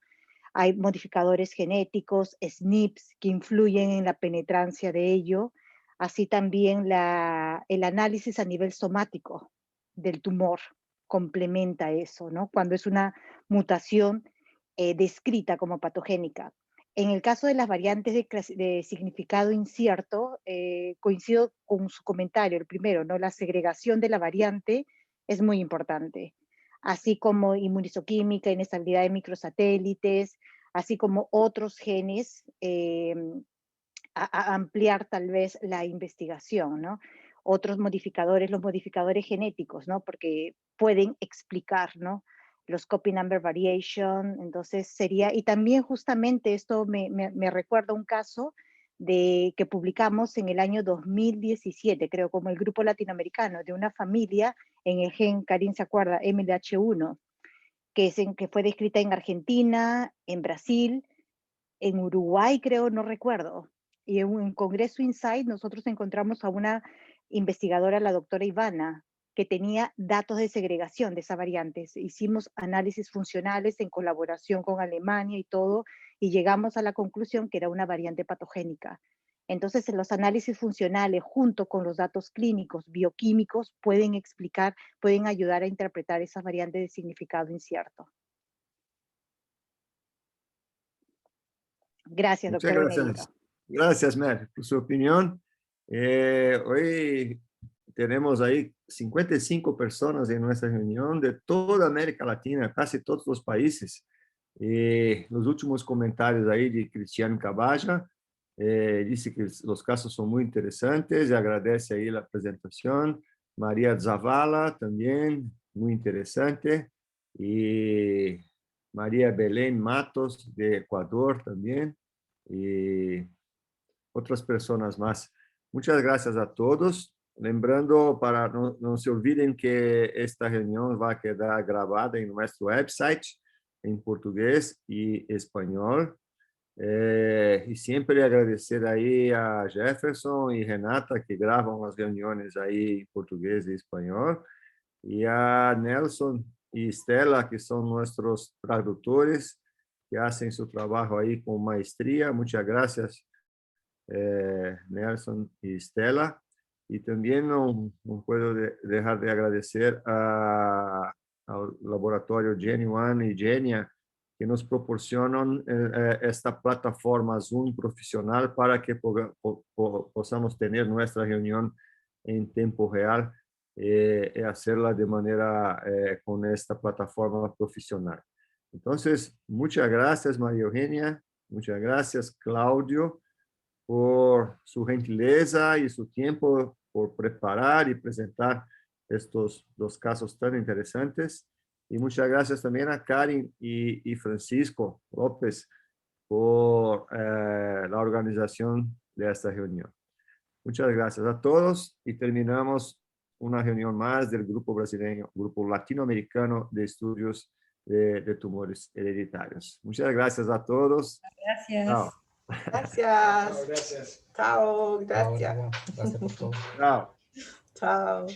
hay modificadores genéticos, SNPs, que influyen en la penetrancia de ello, así también el análisis a nivel somático del tumor complementa eso, ¿no? Cuando es una mutación descrita como patogénica. En el caso de las variantes de significado incierto, coincido con su comentario, el primero, ¿no? La segregación de la variante es muy importante, así como inmunizoquímica, inestabilidad de microsatélites, así como otros genes, a ampliar tal vez la investigación, ¿no? Otros modificadores, los modificadores genéticos, ¿no? Porque pueden explicar, ¿no? Los copy number variation, entonces sería, y también justamente esto me recuerda un caso que publicamos en el año 2017, creo, como el grupo latinoamericano, de una familia en el gen, Karin se acuerda, MDH1, que fue descrita en Argentina, en Brasil, en Uruguay, creo, no recuerdo. Y en un Congreso Insight nosotros encontramos a una investigadora, la doctora Ivana, que tenía datos de segregación de esas variantes. Hicimos análisis funcionales en colaboración con Alemania y todo, y llegamos a la conclusión que era una variante patogénica. Entonces, los análisis funcionales junto con los datos clínicos, bioquímicos, pueden ayudar a interpretar esas variantes de significado incierto. Gracias, Muchas doctor gracias. Benedito. Gracias, Mer, por su opinión. Hoy tenemos ahí 55 personas en nuestra reunión de toda América Latina, casi todos los países. Los últimos comentarios ahí de Cristiano Caballa, dice que los casos son muy interesantes, agradece ahí la presentación, María Zavala también, muy interesante. Y María Belén Matos de Ecuador también. Y otras personas más. Muchas gracias a todos. Lembrando, para no se olviden que esta reunión va a quedar grabada en nuestro website en portugués y español. Y siempre agradecer ahí a Jefferson y Renata, que graban las reuniones ahí en portugués y español, y a Nelson y Estela, que son nuestros traductores, que hacen su trabajo ahí con maestría. Muchas gracias, Nelson y Estela. Y también no puedo dejar de agradecer al laboratorio Genuine y Genia, que nos proporcionan esta plataforma Zoom profesional para que podamos tener nuestra reunión en tiempo real y hacerla de manera con esta plataforma profesional. Entonces, muchas gracias, María Eugenia. Muchas gracias, Claudio, por su gentileza y su tiempo por preparar y presentar estos dos casos tan interesantes. Y muchas gracias también a Karen y Francisco López por la organización de esta reunión. Muchas gracias a todos y terminamos una reunión más del Grupo Brasileño, Grupo Latinoamericano de Estudios de Tumores Hereditarios. Muchas gracias a todos. Gracias. Chao. Gracias. Gracias. Chao, gracias. Gracias por todo. Chao. Chao.